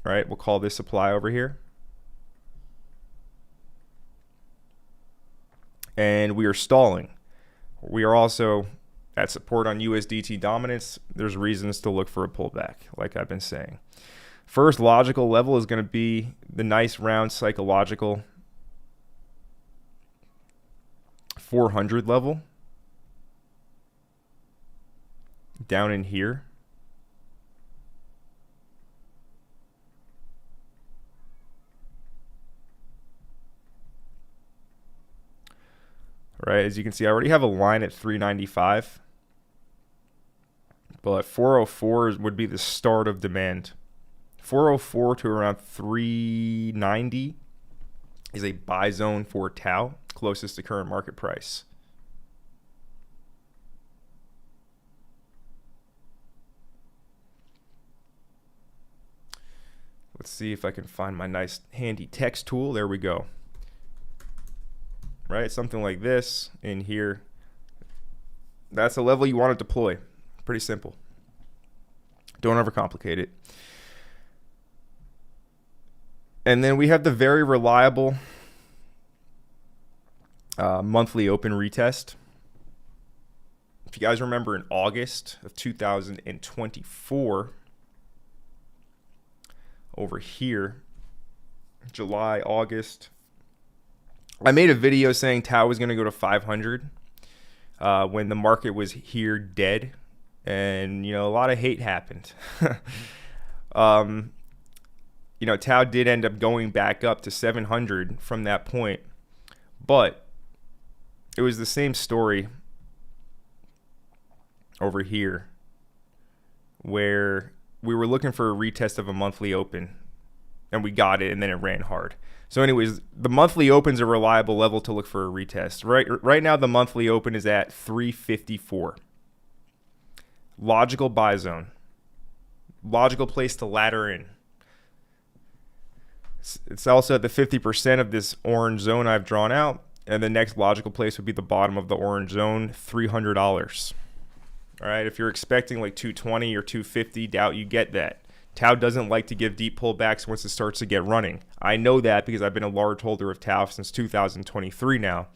Right? We'll call this supply over here. And we are stalling. We are also at support on USDT dominance. There's reasons to look for a pullback, like I've been saying. First logical level is going to be the nice round psychological 400 level down in here. Right, as you can see, I already have a line at 395, but 404 would be the start of demand. 404 to around 390 is a buy zone for Tau, closest to current market price. Let's see if I can find my nice handy text tool. There we go. Right, something like this in here. That's the level you want to deploy. Pretty simple. Don't overcomplicate it. And then we have the very reliable monthly open retest. If you guys remember, in August of 2024, over here, July, August, I made a video saying Tau was going to go to 500 when the market was here dead and a lot of hate happened. Tau did end up going back up to 700 from that point, but it was the same story over here, where we were looking for a retest of a monthly open, and we got it, and then it ran hard. So anyways, the monthly open's a reliable level to look for a retest. Right now, the monthly open is at 354. Logical buy zone. Logical place to ladder in. It's also at the 50% of this orange zone I've drawn out, and the next logical place would be the bottom of the orange zone, $300. All right, if you're expecting like 220 or 250, doubt you get that. Tau doesn't like to give deep pullbacks once it starts to get running. I know that because I've been a large holder of Tau since 2023 now.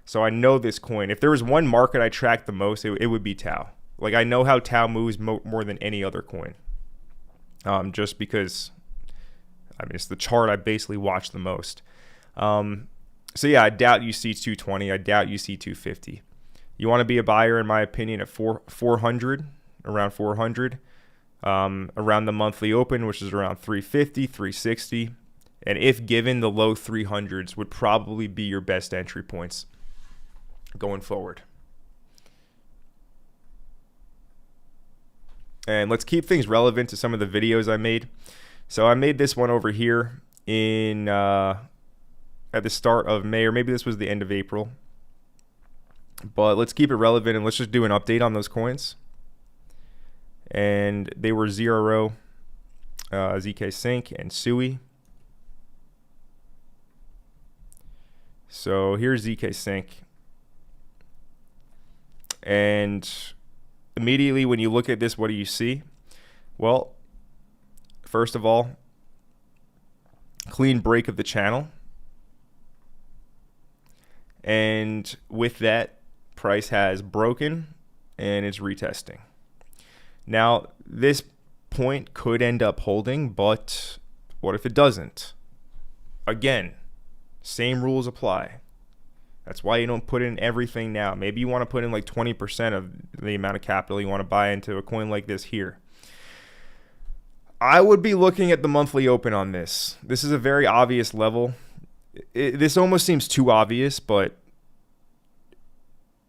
So I know this coin. If there was one market I tracked the most, it would be Tau. Like, I know how Tau moves more than any other coin. Just because, it's the chart I basically watch the most. So yeah, I doubt you see 220. I doubt you see 250. You want to be a buyer, in my opinion, at 400, around 400, around the monthly open, which is around 350, 360. And if given, the low 300s would probably be your best entry points going forward. And let's keep things relevant to some of the videos I made. So I made this one over here at the start of May, or maybe this was the end of April. But let's keep it relevant, and let's just do an update on those coins. And they were ZRO, ZK Sync, and Sui. So here's ZK Sync. And immediately when you look at this, what do you see? Well, first of all, clean break of the channel. And with that, price has broken and it's retesting. Now, this point could end up holding, but what if it doesn't? Again, same rules apply. That's why you don't put in everything now. Maybe you want to put in like 20% of the amount of capital you want to buy into a coin like this here. I would be looking at the monthly open on this. This is a very obvious level. This almost seems too obvious, but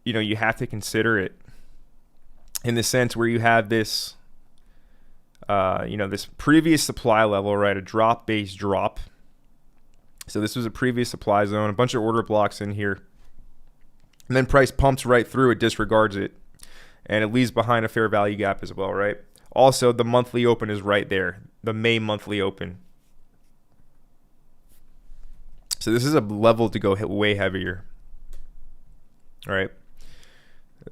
you have to consider it in the sense where you have this, this previous supply level, right? A drop-based drop. So this was a previous supply zone, a bunch of order blocks in here. And then price pumps right through, it disregards it, and it leaves behind a fair value gap as well, right? Also, the monthly open is right there, the May monthly open. So this is a level to go hit way heavier. All right.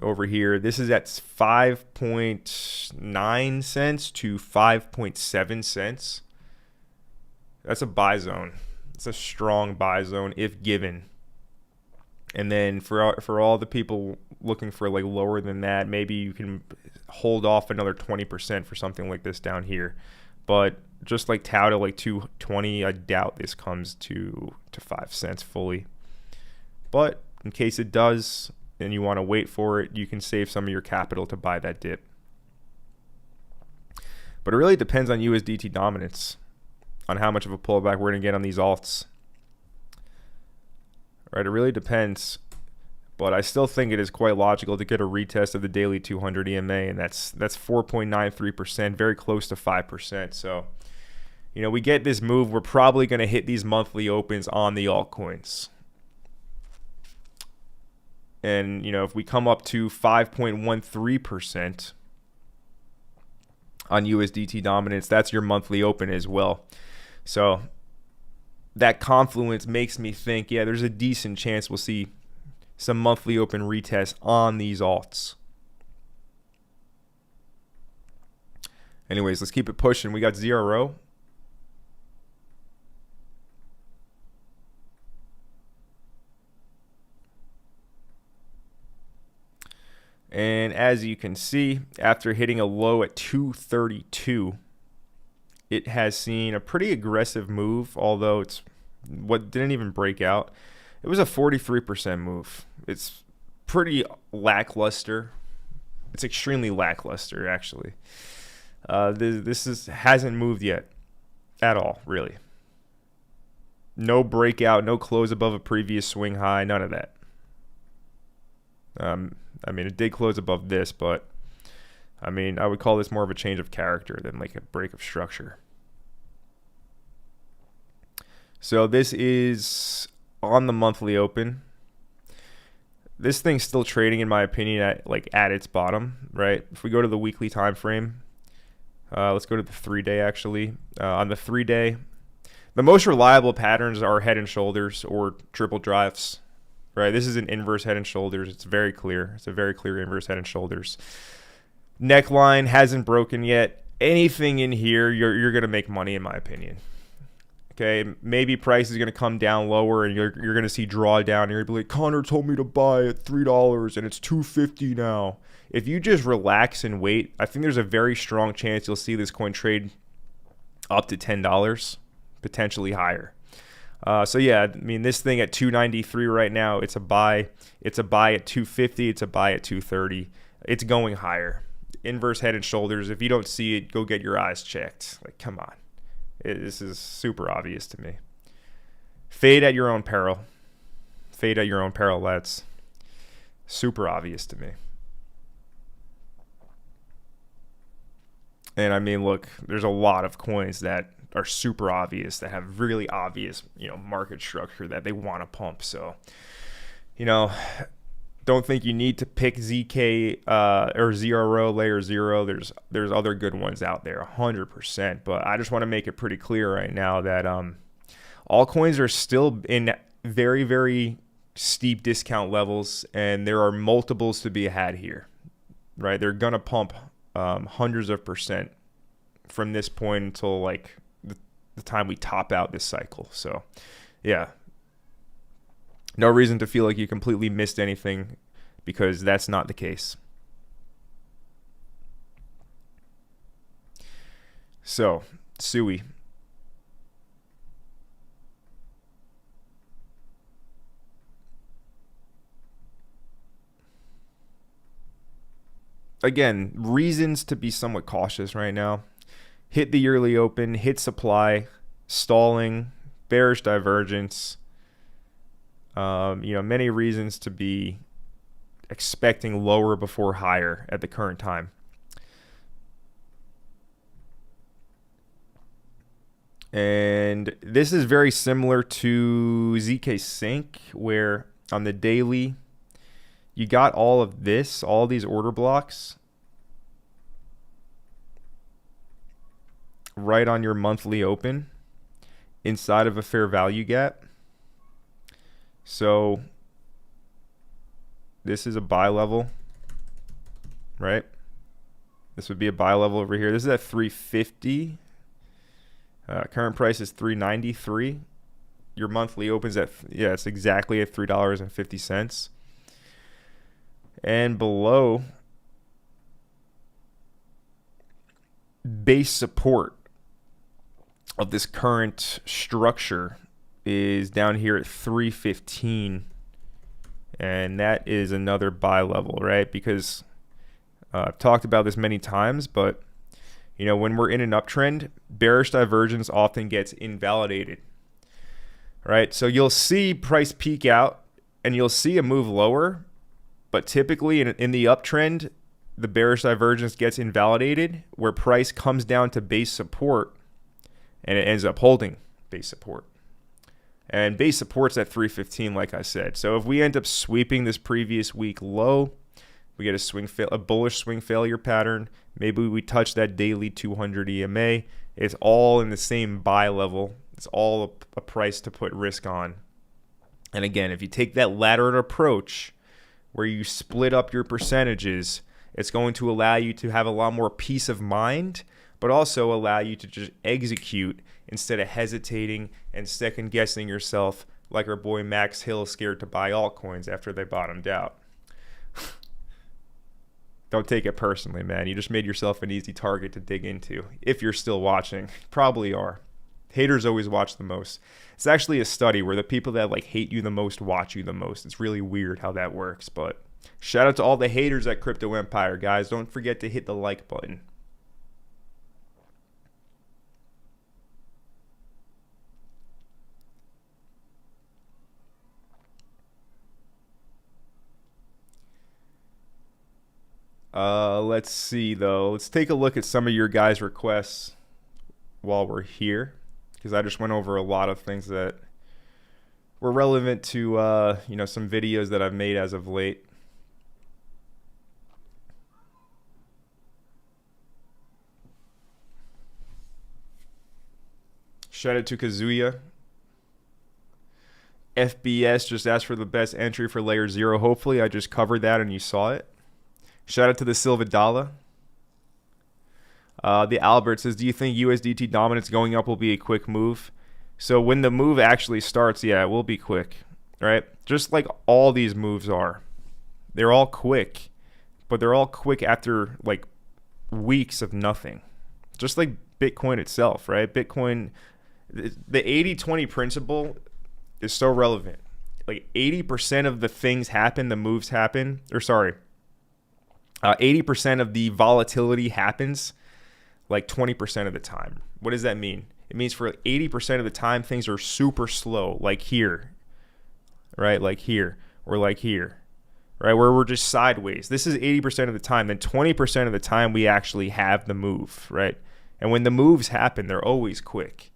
Over here, this is at 5.9 cents to 5.7 cents. That's a buy zone. It's a strong buy zone if given. And then for all the people looking for like lower than that, maybe you can hold off another 20% for something like this down here. But just like Tau to like 220, I doubt this comes to 5 cents fully. But in case it does, and you want to wait for it, you can save some of your capital to buy that dip. But it really depends on USDT dominance, on how much of a pullback we're going to get on these alts. Right, it really depends. But I still think it is quite logical to get a retest of the daily 200 EMA, and that's 4.93%, very close to 5%. So, we get this move, we're probably going to hit these monthly opens on the altcoins. And, if we come up to 5.13% on USDT dominance, that's your monthly open as well. So that confluence makes me think, yeah, there's a decent chance we'll see some monthly open retests on these alts. Anyways, let's keep it pushing. We got ZRO. And as you can see, after hitting a low at 232, it has seen a pretty aggressive move, although it's what didn't even break out. It was a 43% move. It's pretty lackluster, It's extremely lackluster, actually. This hasn't moved yet at all, really. No breakout, no close above a previous swing high, none of that. I mean, it did close above this, but I mean, I would call this more of a change of character than like a break of structure. So this is on the monthly open. This thing's still trading, in my opinion, at its bottom, right? If we go to the weekly time frame, let's go to the 3-day actually. On the 3-day, the most reliable patterns are head and shoulders or triple drives, right? This is an inverse head and shoulders. It's very clear. It's a very clear inverse head and shoulders. Neckline hasn't broken yet. Anything in here, you're going to make money, in my opinion. Okay, maybe price is going to come down lower, and you're going to see drawdown. And you're going to be like, Connor told me to buy at $3, and it's $2.50 now. If you just relax and wait, I think there's a very strong chance you'll see this coin trade up to $10, potentially higher. So yeah, I mean, this thing at $2.93 right now, it's a buy. It's a buy at $2.50. It's a buy at $2.30. It's going higher. Inverse head and shoulders. If you don't see it, go get your eyes checked. Like, come on. This is super obvious to me. Fade at your own peril. Fade at your own peril. That's super obvious to me. And I mean, look, there's a lot of coins that are super obvious, that have really obvious, market structure that they want to pump. So, don't think you need to pick ZK or ZRO layer 0. There's other good ones out there, 100%. But I just want to make it pretty clear right now that altcoins are still in very, very steep discount levels, and there are multiples to be had here, right? They're gonna pump hundreds of percent from this point until like the time we top out this cycle. So, yeah. No reason to feel like you completely missed anything, because that's not the case. So, SUI. Again, reasons to be somewhat cautious right now. Hit the yearly open, hit supply, stalling, bearish divergence. Many reasons to be expecting lower before higher at the current time. And this is very similar to ZK Sync, where on the daily, you got all of this, all these order blocks right on your monthly open inside of a fair value gap. So this is a buy level, right? This would be a buy level over here. This is at 350. Current price is 393. Your monthly opens at, it's exactly at $3.50. And below, base support of this current structure is down here at 315, and that is another buy level, right? Because I've talked about this many times, but when we're in an uptrend, bearish divergence often gets invalidated, right? So you'll see price peak out and you'll see a move lower, but typically in the uptrend, the bearish divergence gets invalidated, where price comes down to base support and it ends up holding base support. And base support's at 315, like I said. So if we end up sweeping this previous week low, we get a bullish swing failure pattern. Maybe we touch that daily 200 EMA. It's all in the same buy level. It's all a price to put risk on. And again, if you take that laddered approach where you split up your percentages, it's going to allow you to have a lot more peace of mind, but also allow you to just execute instead of hesitating and second guessing yourself like our boy Max Hill scared to buy altcoins after they bottomed out. Don't take it personally, man. You just made yourself an easy target to dig into. If you're still watching, probably are. Haters always watch the most. It's actually a study where the people that hate you the most watch you the most. It's really weird how that works, but Shout out to all the haters at Crypto Empire, guys. Don't forget to hit the like button. Let's see, though. Let's take a look at some of your guys' requests while we're here, because I just went over a lot of things that were relevant to, some videos that I've made as of late. Shout out to Kazuya. FBS just asked for the best entry for layer 0. Hopefully I just covered that and you saw it. Shout out to the Silvadala. The Albert says, do you think USDT dominance going up will be a quick move? So when the move actually starts, yeah, it will be quick, right? Just like all these moves are. They're all quick, but they're all quick after like weeks of nothing. Just like Bitcoin itself, right? Bitcoin, the 80-20 principle is so relevant. Like 80% of the things happen, the moves happen, 80% of the volatility happens like 20% of the time. What does that mean? It means for 80% of the time, things are super slow, like here, right? Like here, or like here, right? Where we're just sideways. This is 80% of the time. Then 20% of the time, we actually have the move, right? And when the moves happen, they're always quick.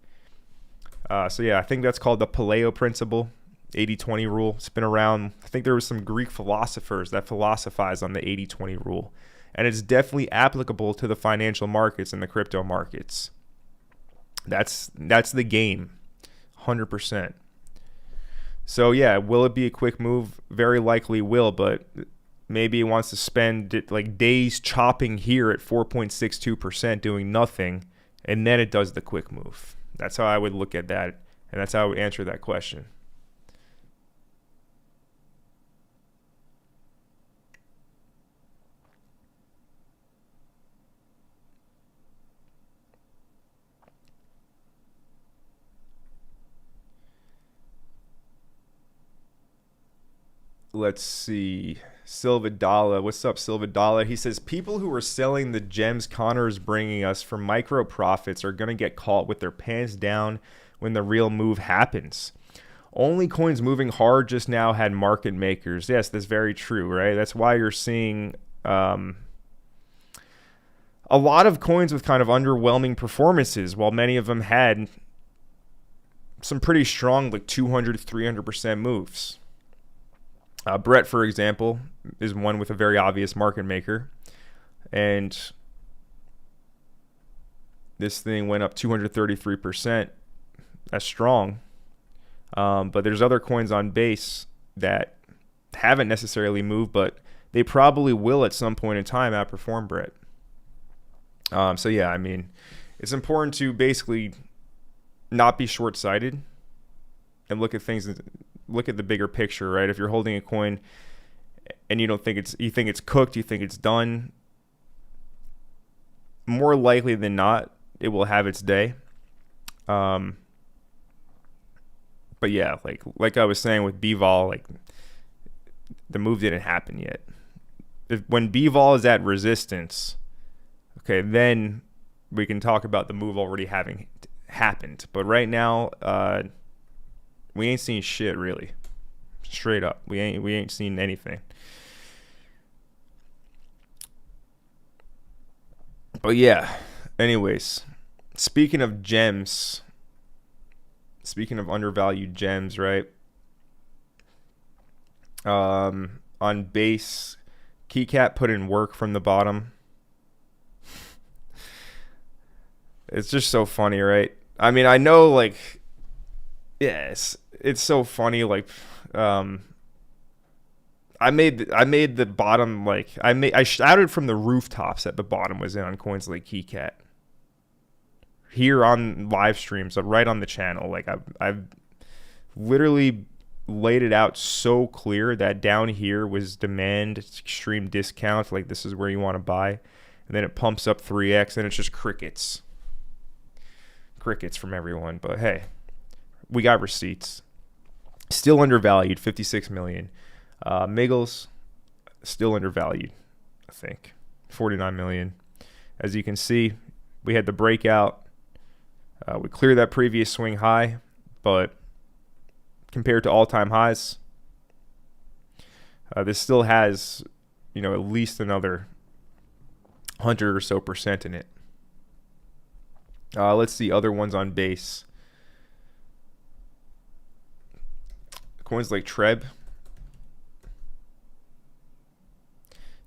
So yeah, I think that's called the Paleo principle, 80-20 rule. It's been around. I think there was some Greek philosophers that philosophized on the 80-20 rule. And it's definitely applicable to the financial markets and the crypto markets. That's the game, 100%. So yeah, will it be a quick move? Very likely will, but maybe it wants to spend like days chopping here at 4.62% doing nothing, and then it does the quick move. That's how I would look at that, and that's how I would answer that question. Let's see. Silvadala. What's up, Silvadala? He says, people who are selling the gems Connor is bringing us for micro profits are going to get caught with their pants down when the real move happens. Only coins moving hard just now had market makers. Yes, that's very true, right? That's why you're seeing a lot of coins with kind of underwhelming performances, while many of them had some pretty strong, like 200, 300% moves. Brett, for example, is one with a very obvious market maker. And this thing went up 233%. That's strong. But there's other coins on base that haven't necessarily moved, but they probably will at some point in time outperform Brett. So yeah, I mean, it's important to basically not be short-sighted and look at things, look at the bigger picture, right? If you're holding a coin and you think it's cooked, you think it's done, more likely than not, it will have its day. But yeah, like I was saying with BVOL, like the move didn't happen yet. When BVOL is at resistance, okay, then we can talk about the move already having happened. But right now, we ain't seen shit really. Straight up, we ain't seen anything. But yeah, anyways, speaking of gems, speaking of undervalued gems, right? On base, KeyCat put in work from the bottom. It's just so funny, right? I mean, I know, like, yes, it's so funny. Like, I made the bottom, like, I shouted from the rooftops that the bottom was in on coins like KeyCat. Here on live streams, right on the channel, like I've literally laid it out so clear that down here was demand, extreme discount, like this is where you want to buy, and then it pumps up 3x, and it's just crickets from everyone. But hey, we got receipts. Still undervalued, 56 million. Miggles, Still undervalued, I think. 49 million. As you can see, we had the breakout. We cleared that previous swing high, but compared to all-time highs, this still has, at least another 100 or so percent in it. Let's see other ones on base. Coins like Treb.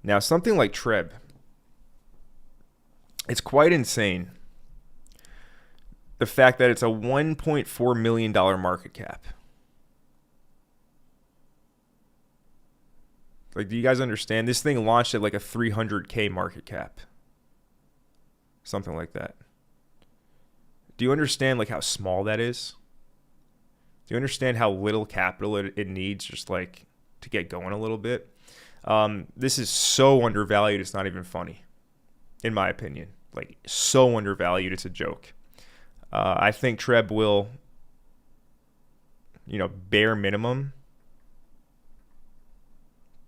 Now, something like Treb, it's quite insane. The fact that it's a $1.4 million market cap. Like, do you guys understand? This thing launched at like a 300K market cap. Something like that. Do you understand like how small that is? Do you understand how little capital it needs just like to get going a little bit? This is so undervalued, it's not even funny, in my opinion. Like, so undervalued, it's a joke. I think Treb will, bare minimum.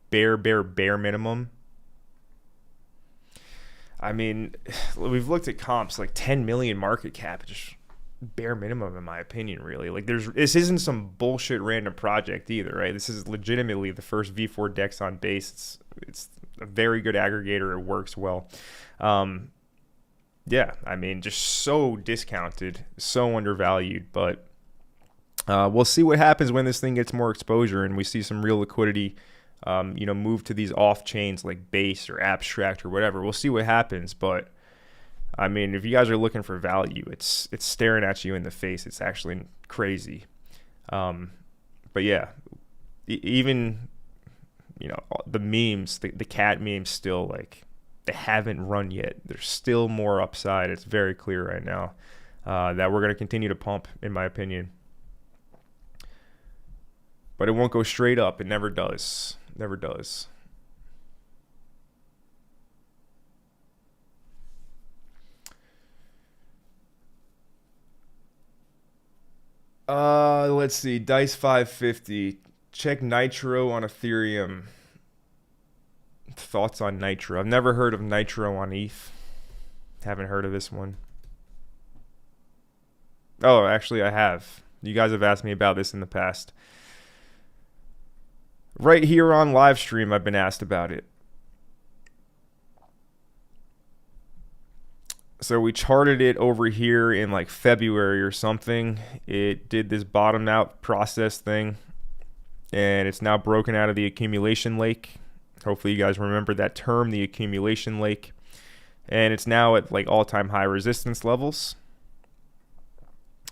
Bare minimum. I mean, we've looked at comps like 10 million market cap, just bare minimum in my opinion, really. Like, this isn't some bullshit random project either, right? This is legitimately the first V4 DEX on base. It's a very good aggregator. It works well. Yeah, I mean, just so discounted, so undervalued, but we'll see what happens when this thing gets more exposure and we see some real liquidity move to these off chains like Base or Abstract or whatever. We'll see what happens, but I mean, if you guys are looking for value, it's staring at you in the face. It's actually crazy. But yeah, even the memes, the cat memes still, like, they haven't run yet. There's still more upside. It's very clear right now that we're going to continue to pump, in my opinion. But it won't go straight up. It never does. Never does. Let's see. Dice 550. Check Nitro on Ethereum. Thoughts on Nitro? I've never heard of Nitro on ETH. Haven't heard of this one. Oh, actually, I have. You guys have asked me about this in the past. Right here on livestream, I've been asked about it. So we charted it over here in like February or something. It did this bottom out process thing, and it's now broken out of the accumulation lake. Hopefully you guys remember that term, the accumulation lake. And it's now at like all-time high resistance levels.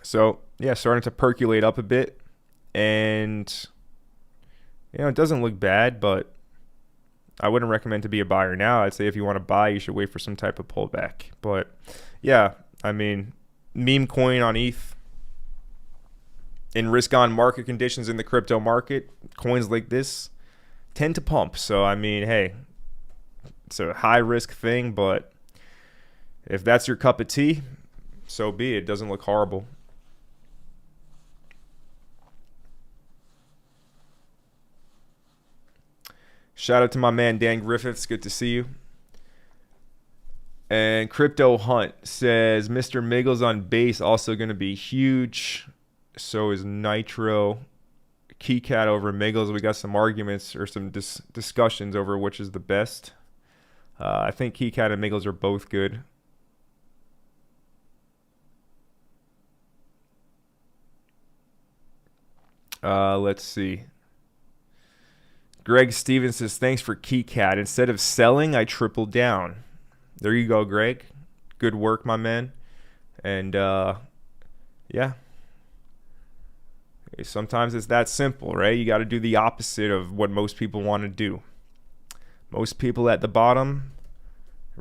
So yeah, starting to percolate up a bit. And it doesn't look bad, but I wouldn't recommend to be a buyer now. I'd say if you want to buy, you should wait for some type of pullback. But yeah, I mean, meme coin on ETH. In risk-on market conditions in the crypto market, coins like this tend to pump. So, I mean, hey, it's a high-risk thing, but if that's your cup of tea, so be it. It doesn't look horrible. Shout out to my man Dan Griffiths. Good to see you. And Crypto Hunt says Mr. Miggles on base also going to be huge. So is Nitro. Keycat over Miggles. We got some arguments or some discussions over which is the best. I think Keycat and Miggles are both good. Let's see. Greg Stevens says, thanks for Keycat. Instead of selling, I tripled down. There you go, Greg. Good work, my man. And, yeah. Sometimes it's that simple, right? You got to do the opposite of what most people want to do. Most people at the bottom,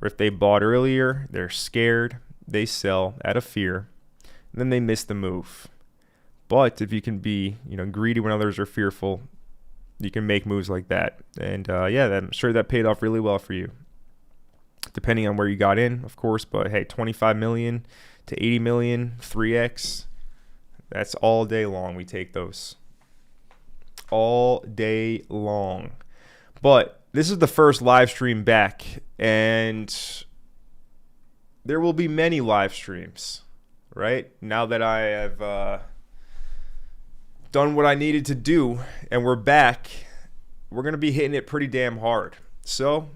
or if they bought earlier, they're scared. They sell out of fear. And then they miss the move. But if you can be, greedy when others are fearful, you can make moves like that. And yeah, I'm sure that paid off really well for you. Depending on where you got in, of course. But hey, 25 million to 80 million, 3x. That's all day long. We take those. All day long. But this is the first live stream back, and there will be many live streams, right? Now that I have done what I needed to do and we're back, we're going to be hitting it pretty damn hard. So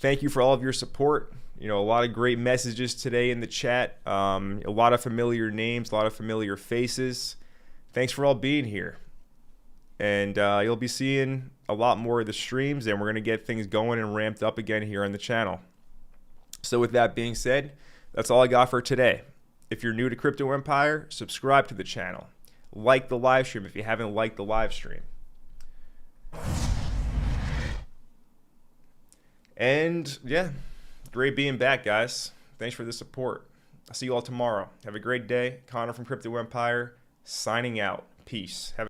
thank you for all of your support. You know, a lot of great messages today in the chat. A lot of familiar names, a lot of familiar faces. Thanks for all being here. And you'll be seeing a lot more of the streams, and we're going to get things going and ramped up again here on the channel. So with that being said, that's all I got for today. If you're new to Crypto Empire, subscribe to the channel. Like the live stream if you haven't liked the live stream. And yeah, great being back, guys. Thanks for the support. I'll see you all tomorrow. Have a great day. Connor from Crypto Empire signing out. Peace.